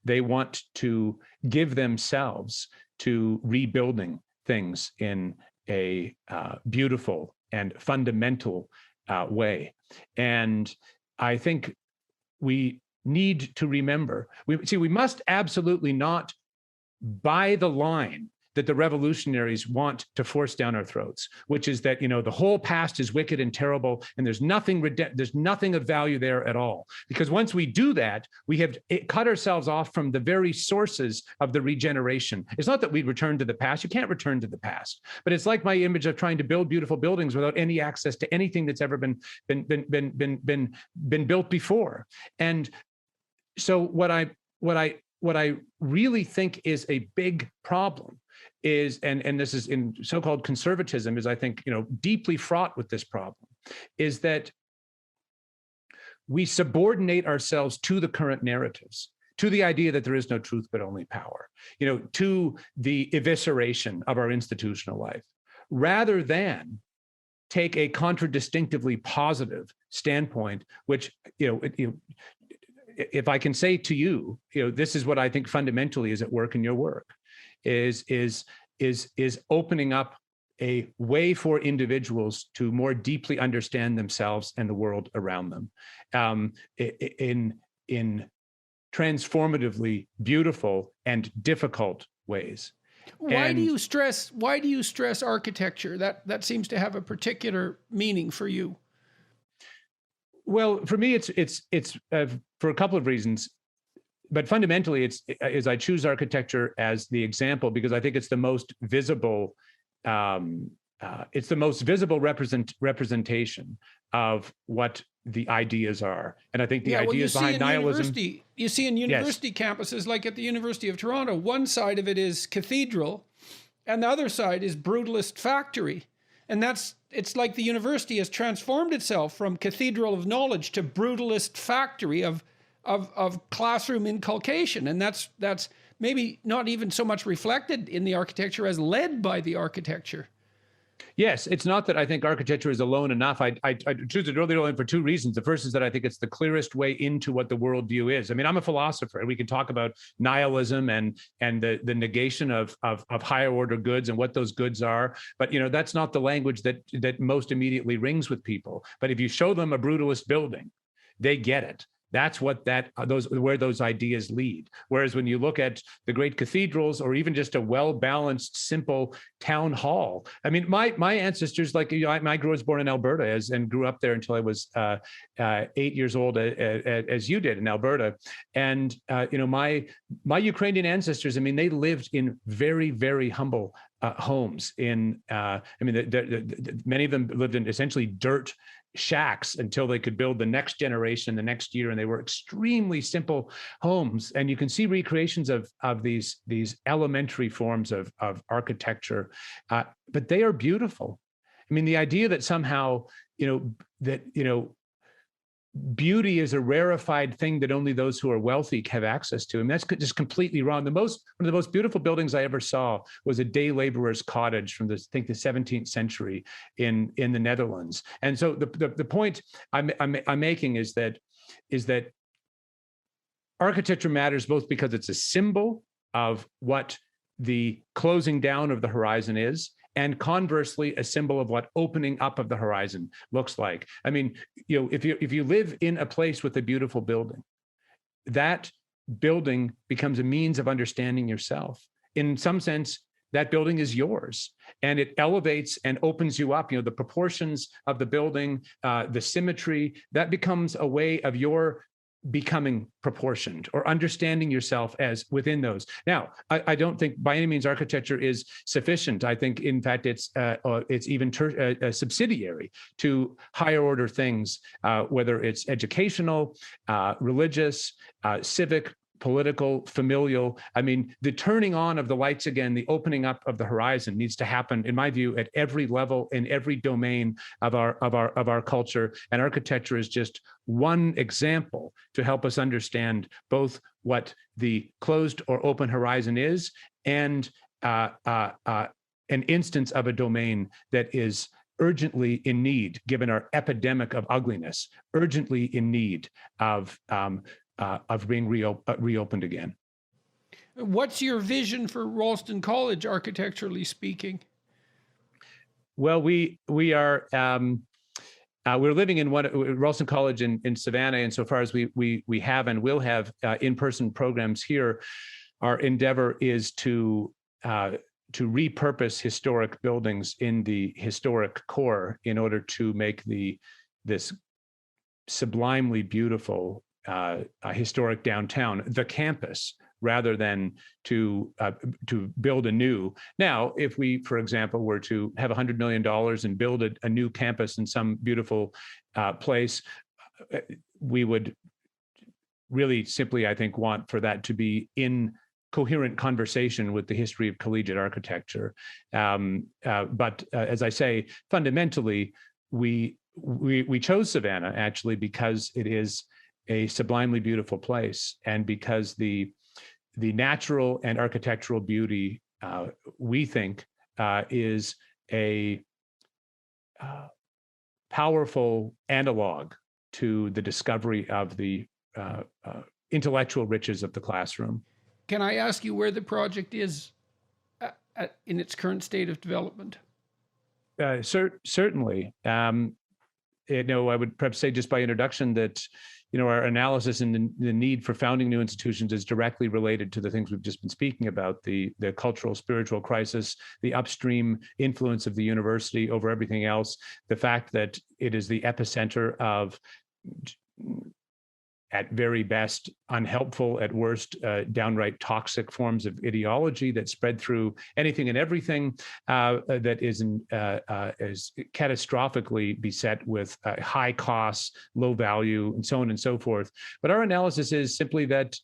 They want to give themselves to rebuilding things in a beautiful and fundamental way. And I think we need to remember, we must absolutely not buy the line that the revolutionaries want to force down our throats, which is that, the whole past is wicked and terrible, and there's nothing of value there at all. Because once we do that, we have cut ourselves off from the very sources of the regeneration. It's not that we return to the past. You can't return to the past. But it's like my image of trying to build beautiful buildings without any access to anything that's ever been built before. And so what I really think is a big problem is, and this is in so-called conservatism, is I think, deeply fraught with this problem, is that we subordinate ourselves to the current narratives, to the idea that there is no truth but only power, to the evisceration of our institutional life, rather than take a contradistinctively positive standpoint, which, if I can say to you, this is what I think fundamentally is at work in your work, is opening up a way for individuals to more deeply understand themselves and the world around them, in transformatively beautiful and difficult ways. Why do you stress architecture? That seems to have a particular meaning for you. Well, for me, it's for a couple of reasons, but fundamentally, I choose architecture as the example because I think it's the most visible. It's the most visible representation of what the ideas are, and I think the ideas behind nihilism. You see in university campuses, like at the University of Toronto, one side of it is cathedral, and the other side is brutalist factory. And it's like the university has transformed itself from cathedral of knowledge to brutalist factory of classroom inculcation. And that's maybe not even so much reflected in the architecture as led by the architecture. Yes, it's not that I think architecture is alone enough. I choose it really only for two reasons. The first is that I think it's the clearest way into what the worldview is. I mean, I'm a philosopher, and we can talk about nihilism and the negation of higher order goods and what those goods are. But that's not the language that most immediately rings with people. But if you show them a brutalist building, they get it. That's what where those ideas lead. Whereas when you look at the great cathedrals, or even just a well-balanced, simple town hall, I mean, my ancestors, like I was born in Alberta and grew up there until I was 8 years old, as you did in Alberta. And my Ukrainian ancestors, I mean, they lived in very, very humble homes. Many of them lived in essentially dirt shacks until they could build the next generation the next year, and they were extremely simple homes. And you can see recreations of these elementary forms of architecture, but they are beautiful. I mean, the idea that somehow beauty is a rarefied thing that only those who are wealthy have access to, and that's just completely wrong. One of the most beautiful buildings I ever saw was a day laborer's cottage from the 17th century in the Netherlands. And so the point I'm making is that architecture matters both because it's a symbol of what the closing down of the horizon is, and conversely, a symbol of what opening up of the horizon looks like. I mean, if you live in a place with a beautiful building, that building becomes a means of understanding yourself. In some sense, that building is yours, and it elevates and opens you up. The proportions of the building, the symmetry, that becomes a way of your becoming proportioned or understanding yourself as within those. Now, I don't think by any means architecture is sufficient. I think, in fact, it's even subsidiary to higher order things, whether it's educational, religious, civic, political, familial. I mean, the turning on of the lights again, the opening up of the horizon needs to happen, in my view, at every level, in every domain of our culture. And architecture is just one example to help us understand both what the closed or open horizon is, and an instance of a domain that is urgently in need, given our epidemic of ugliness, urgently in need of being reopened again. What's your vision for Ralston College, architecturally speaking? Well, we are we're living in Ralston College in Savannah, and so far as we have and will have in-person programs here, our endeavor is to repurpose historic buildings in the historic core in order to make this sublimely beautiful historic downtown the campus, rather than to build anew. Now, if we, for example, were to have $100 million and build a new campus in some beautiful place, we would really simply, I think, want for that to be in coherent conversation with the history of collegiate architecture. But as I say, fundamentally, we chose Savannah actually because it is a sublimely beautiful place, and because the natural and architectural beauty, we think, is a powerful analog to the discovery of the intellectual riches of the classroom. Can I ask you where the project is in its current state of development? Certainly. I would perhaps say, just by introduction, that our analysis and the need for founding new institutions is directly related to the things we've just been speaking about: the cultural, spiritual crisis, the upstream influence of the university over everything else, the fact that it is the epicenter of, at very best, unhelpful, at worst, downright toxic forms of ideology that spread through anything and everything, that is catastrophically beset with high costs, low value, and so on and so forth. But our analysis is simply that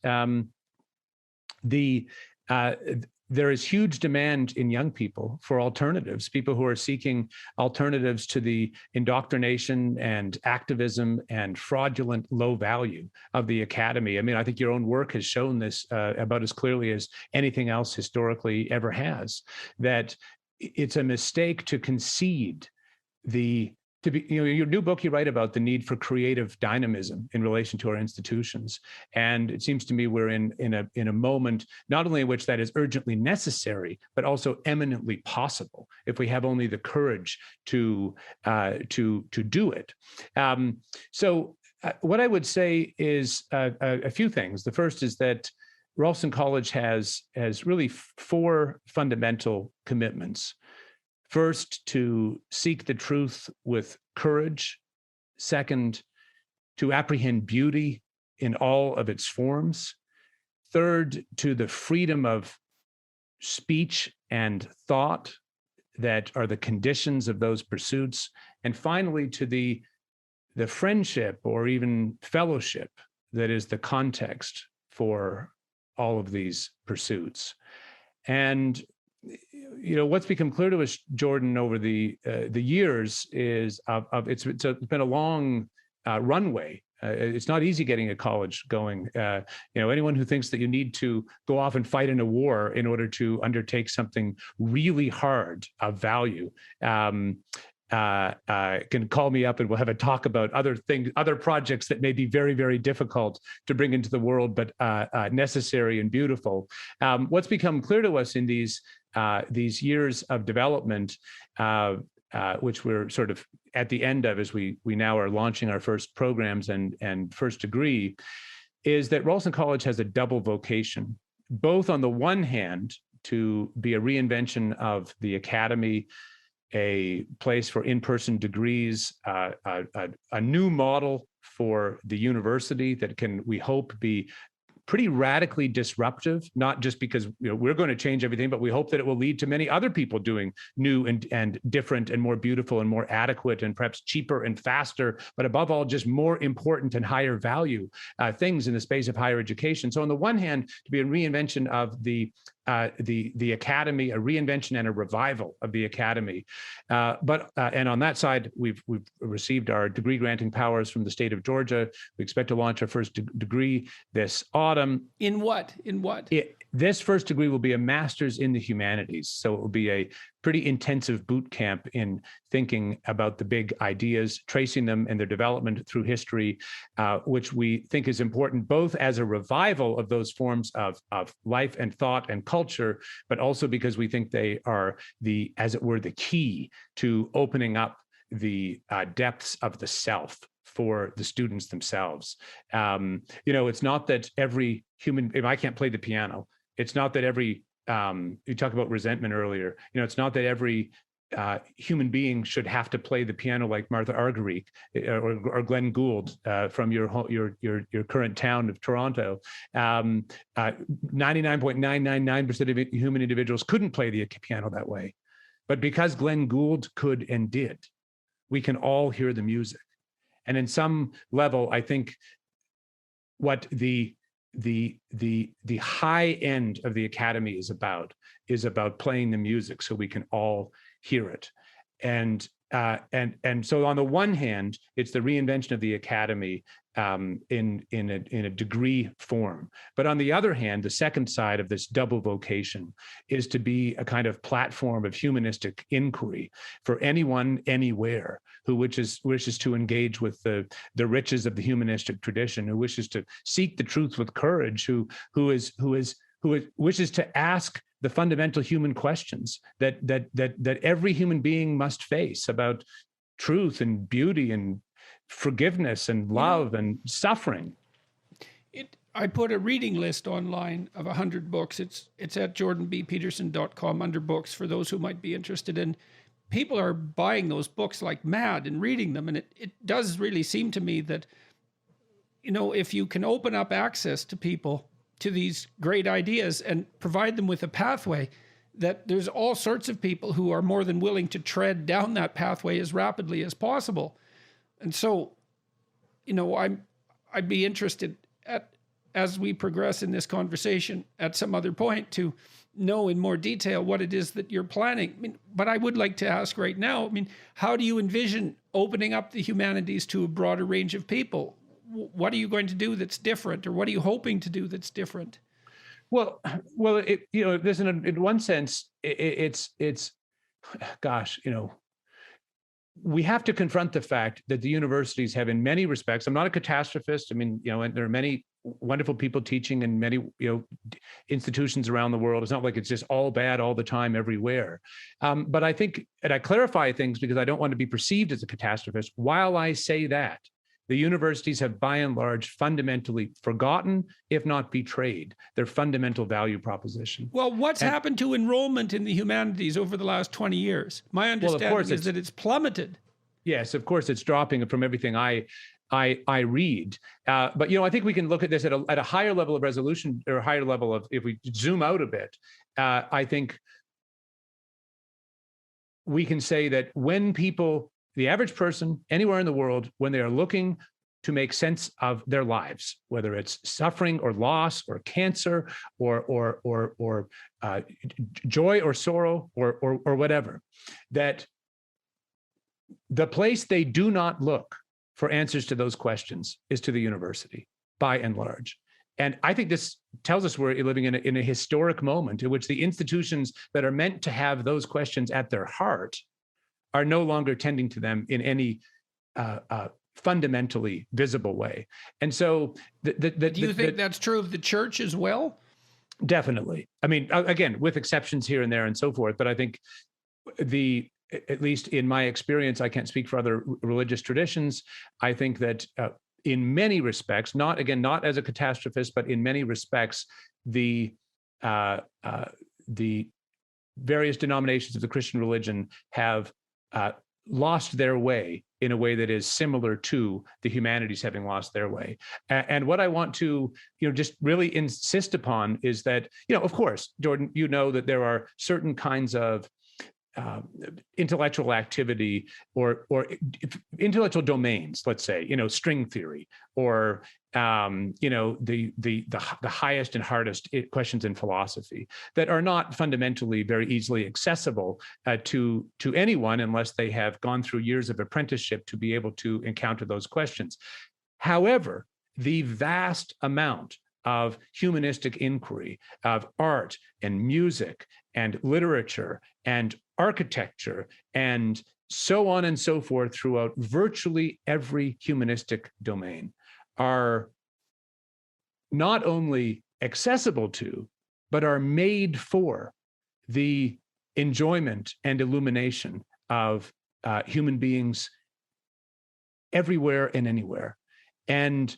there is huge demand in young people for alternatives, people who are seeking alternatives to the indoctrination and activism and fraudulent low value of the academy. I mean, I think your own work has shown this about as clearly as anything else historically ever has, that it's a mistake to concede your new book, you write about the need for creative dynamism in relation to our institutions. And it seems to me we're in a moment, not only in which that is urgently necessary, but also eminently possible if we have only the courage to do it. So what I would say is a few things. The first is that Ralston College has really four fundamental commitments. First, to seek the truth with courage. Second, to apprehend beauty in all of its forms. Third, to the freedom of speech and thought that are the conditions of those pursuits. And finally, to the friendship or even fellowship that is the context for all of these pursuits. And what's become clear to us, Jordan, over the years is it's been a long runway. It's not easy getting a college going. Anyone who thinks that you need to go off and fight in a war in order to undertake something really hard of value can call me up and we'll have a talk about other projects that may be very, very difficult to bring into the world, but necessary and beautiful. What's become clear to us in these years of development, which we're sort of at the end of as we now are launching our first programs and first degree, is that Ralston College has a double vocation, both on the one hand to be a reinvention of the academy, a place for in-person degrees, a new model for the university that can, we hope, be pretty radically disruptive, not just because we're going to change everything, but we hope that it will lead to many other people doing new and different and more beautiful and more adequate and perhaps cheaper and faster, but above all, just more important and higher value things in the space of higher education. So on the one hand, to be a reinvention of the academy, a reinvention and a revival of the academy. And on that side, we've received our degree granting powers from the state of Georgia. We expect to launch our first degree this autumn. In what? This first degree will be a master's in the humanities. So it will be a pretty intensive boot camp in thinking about the big ideas, tracing them and their development through history, which we think is important both as a revival of those forms of life and thought and culture, but also because we think they are as it were, the key to opening up the depths of the self for the students themselves. It's not that every human, if I can't play the piano, it's not that every, you talked about resentment earlier, it's not that every human being should have to play the piano like Martha Argerich or Glenn Gould from your current town of Toronto. 99.999% of human individuals couldn't play the piano that way. But because Glenn Gould could and did, we can all hear the music. And in some level, I think what the high end of the academy is about playing the music so we can all hear it. And so on the one hand, it's the reinvention of the academy in a degree form. But on the other hand, the second side of this double vocation is to be a kind of platform of humanistic inquiry for anyone, anywhere, who wishes to engage with the riches of the humanistic tradition, who wishes to seek the truth with courage, who wishes to ask the fundamental human questions that every human being must face about truth and beauty and forgiveness and love and suffering. I put a reading list online of 100 books. It's at jordanbpeterson.com under books for those who might be interested in. People are buying those books like mad and reading them. And it does really seem to me that, if you can open up access to people to these great ideas and provide them with a pathway, that there's all sorts of people who are more than willing to tread down that pathway as rapidly as possible. And so, I'd be interested as we progress in this conversation at some other point to know in more detail what it is that you're planning. But I would like to ask right now, how do you envision opening up the humanities to a broader range of people? What are you going to do that's different, or what are you hoping to do that's different? Well, there's in one sense, it's gosh, we have to confront the fact that the universities have, in many respects, I'm not a catastrophist. I mean, and there are many wonderful people teaching in many, institutions around the world. It's not like it's just all bad all the time everywhere. But I think, and I clarify things because I don't want to be perceived as a catastrophist. While I say that, the universities have by and large fundamentally forgotten, if not betrayed, their fundamental value proposition. Well, what's happened to enrollment in the humanities over the last 20 years? My understanding is that it's plummeted. Yes, of course, it's dropping from everything I read. But, I think we can look at this at a higher level of resolution, or a higher level of, if we zoom out a bit, I think we can say that when people, the average person anywhere in the world, when they are looking to make sense of their lives, whether it's suffering or loss or cancer or joy or sorrow or whatever, that the place they do not look for answers to those questions is to the university, by and large. And I think this tells us we're living in a historic moment in which the institutions that are meant to have those questions at their heart are no longer tending to them in any fundamentally visible way. And so do you think that's true of the church as well? Definitely. I mean, again, with exceptions here and there and so forth, but I think at least in my experience, I can't speak for other religious traditions. I think that in many respects, not as a catastrophist, but in many respects, the various denominations of the Christian religion have lost their way in a way that is similar to the humanities having lost their way. And what I want to, just really insist upon is that, of course, Jordan, that there are certain kinds of intellectual activity or intellectual domains, let's say, string theory, or the highest and hardest questions in philosophy that are not fundamentally very easily accessible to anyone unless they have gone through years of apprenticeship to be able to encounter those questions. However, the vast amount of humanistic inquiry, of art and music and literature and architecture and so on and so forth throughout virtually every humanistic domain are not only accessible to, but are made for the enjoyment and illumination of human beings everywhere and anywhere. And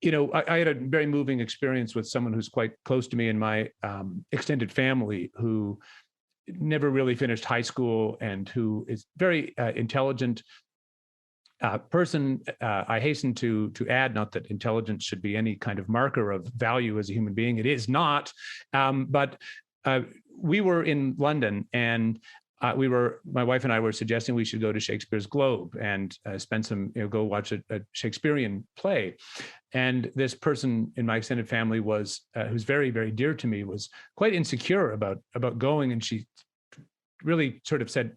I had a very moving experience with someone who's quite close to me in my extended family, who never really finished high school and who is very intelligent person. I hasten to add, not that intelligence should be any kind of marker of value as a human being. It is not. But we were in London, and my wife and I were suggesting we should go to Shakespeare's Globe and spend some, go watch a Shakespearean play. And this person in my extended family was, who's very, very dear to me, was quite insecure about going. And she really sort of said,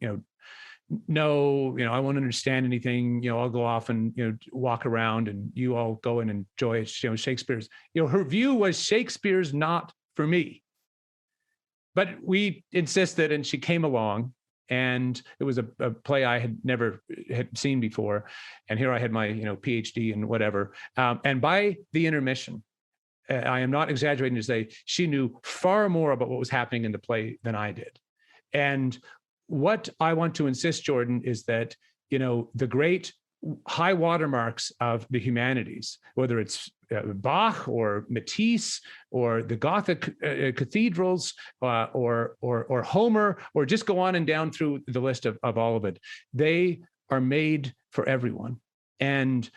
no, I won't understand anything. I'll go off and, walk around, and you all go and enjoy, Shakespeare's. Her view was Shakespeare's not for me. But we insisted, and she came along, and it was a play I had never seen before. And here I had my, PhD and whatever. And by the intermission, I am not exaggerating to say she knew far more about what was happening in the play than I did. And what I want to insist, Jordan, is that, the great high watermarks of the humanities, whether it's Bach or Matisse or the Gothic cathedrals or Homer, or just go on and down through the list of all of it, they are made for everyone. And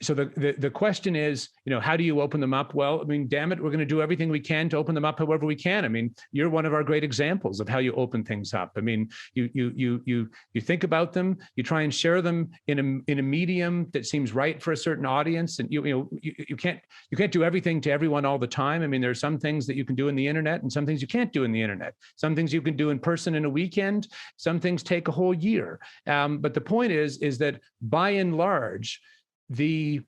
so the question is, how do you open them up? Well, I mean, damn it, we're going to do everything we can to open them up however we can. I mean, you're one of our great examples of how you open things up. I mean, you think about them, you try and share them in a medium that seems right for a certain audience, and you can't do everything to everyone all the time. I mean, there are some things that you can do in the internet, and some things you can't do in the internet. Some things you can do in person in a weekend. Some things take a whole year. But the point is that by and large, the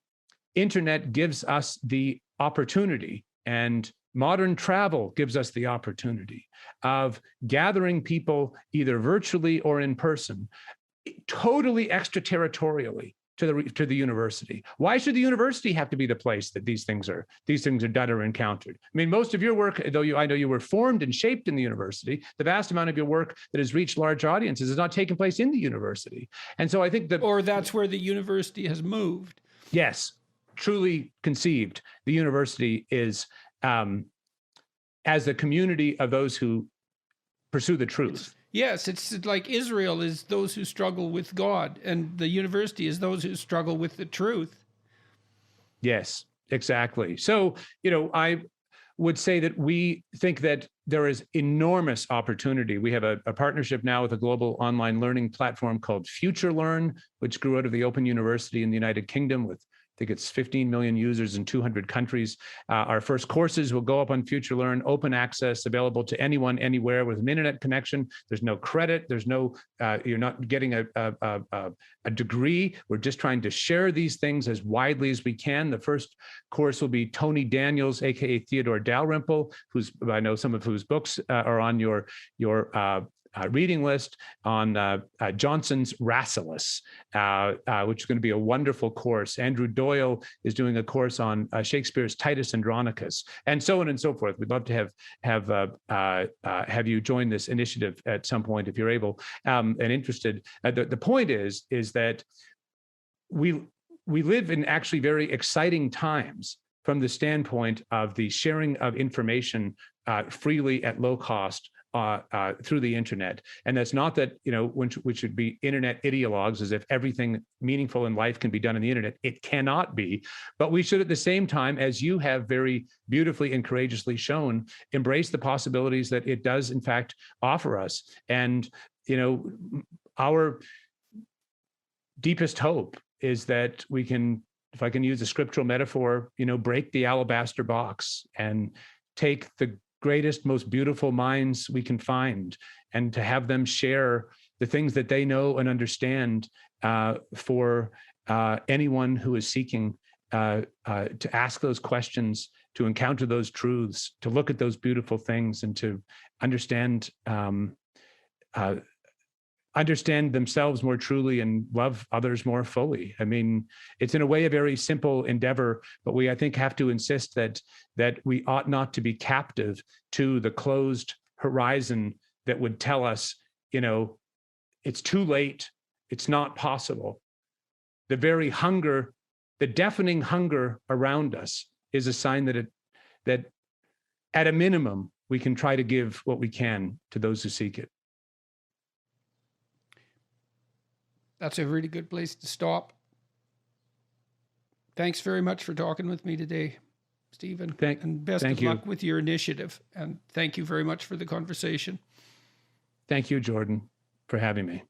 internet gives us the opportunity and Modern travel gives us the opportunity of gathering people either virtually or in person, totally extraterritorially to the university. Why should the university have to be the place that these things are done or encountered? I mean, most of your work, though I know you were formed and shaped in the university, the vast amount of your work that has reached large audiences has not taken place in the university. And so I think that... Or that's where the university has moved. Yes, truly conceived, the university is as a community of those who pursue the truth. Yes, it's like Israel is those who struggle with God, and the university is those who struggle with the truth. Yes, exactly. So, I would say that we think that there is enormous opportunity. We have a partnership now with a global online learning platform called FutureLearn, which grew out of the Open University in the United Kingdom with, I think it's 15 million users in 200 countries. Our first courses will go up on FutureLearn, open access, available to anyone, anywhere with an internet connection. There's no credit. There's no, you're not getting a degree. We're just trying to share these things as widely as we can. The first course will be Tony Daniels, AKA Theodore Dalrymple, I know some of whose books are on your reading list, on Johnson's Rasselas, which is going to be a wonderful course. Andrew Doyle is doing a course on Shakespeare's Titus Andronicus, and so on and so forth. We'd love to have you join this initiative at some point if you're able and interested. The point is that we live in actually very exciting times from the standpoint of the sharing of information freely at low cost through the internet. And that's not that, we should be internet ideologues as if everything meaningful in life can be done on the internet. It cannot be. But we should, at the same time, as you have very beautifully and courageously shown, embrace the possibilities that it does, in fact, offer us. And, our deepest hope is that we can, if I can use a scriptural metaphor, break the alabaster box and take the greatest, most beautiful minds we can find, and to have them share the things that they know and understand for anyone who is seeking to ask those questions, to encounter those truths, to look at those beautiful things, and to understand themselves more truly and love others more fully. I mean, it's in a way a very simple endeavor, but we, I think, have to insist that we ought not to be captive to the closed horizon that would tell us, it's too late, it's not possible. The very hunger, the deafening hunger around us is a sign that at a minimum, we can try to give what we can to those who seek it. That's a really good place to stop. Thanks very much for talking with me today, Stephen. And best of luck with your initiative. And thank you very much for the conversation. Thank you, Jordan, for having me.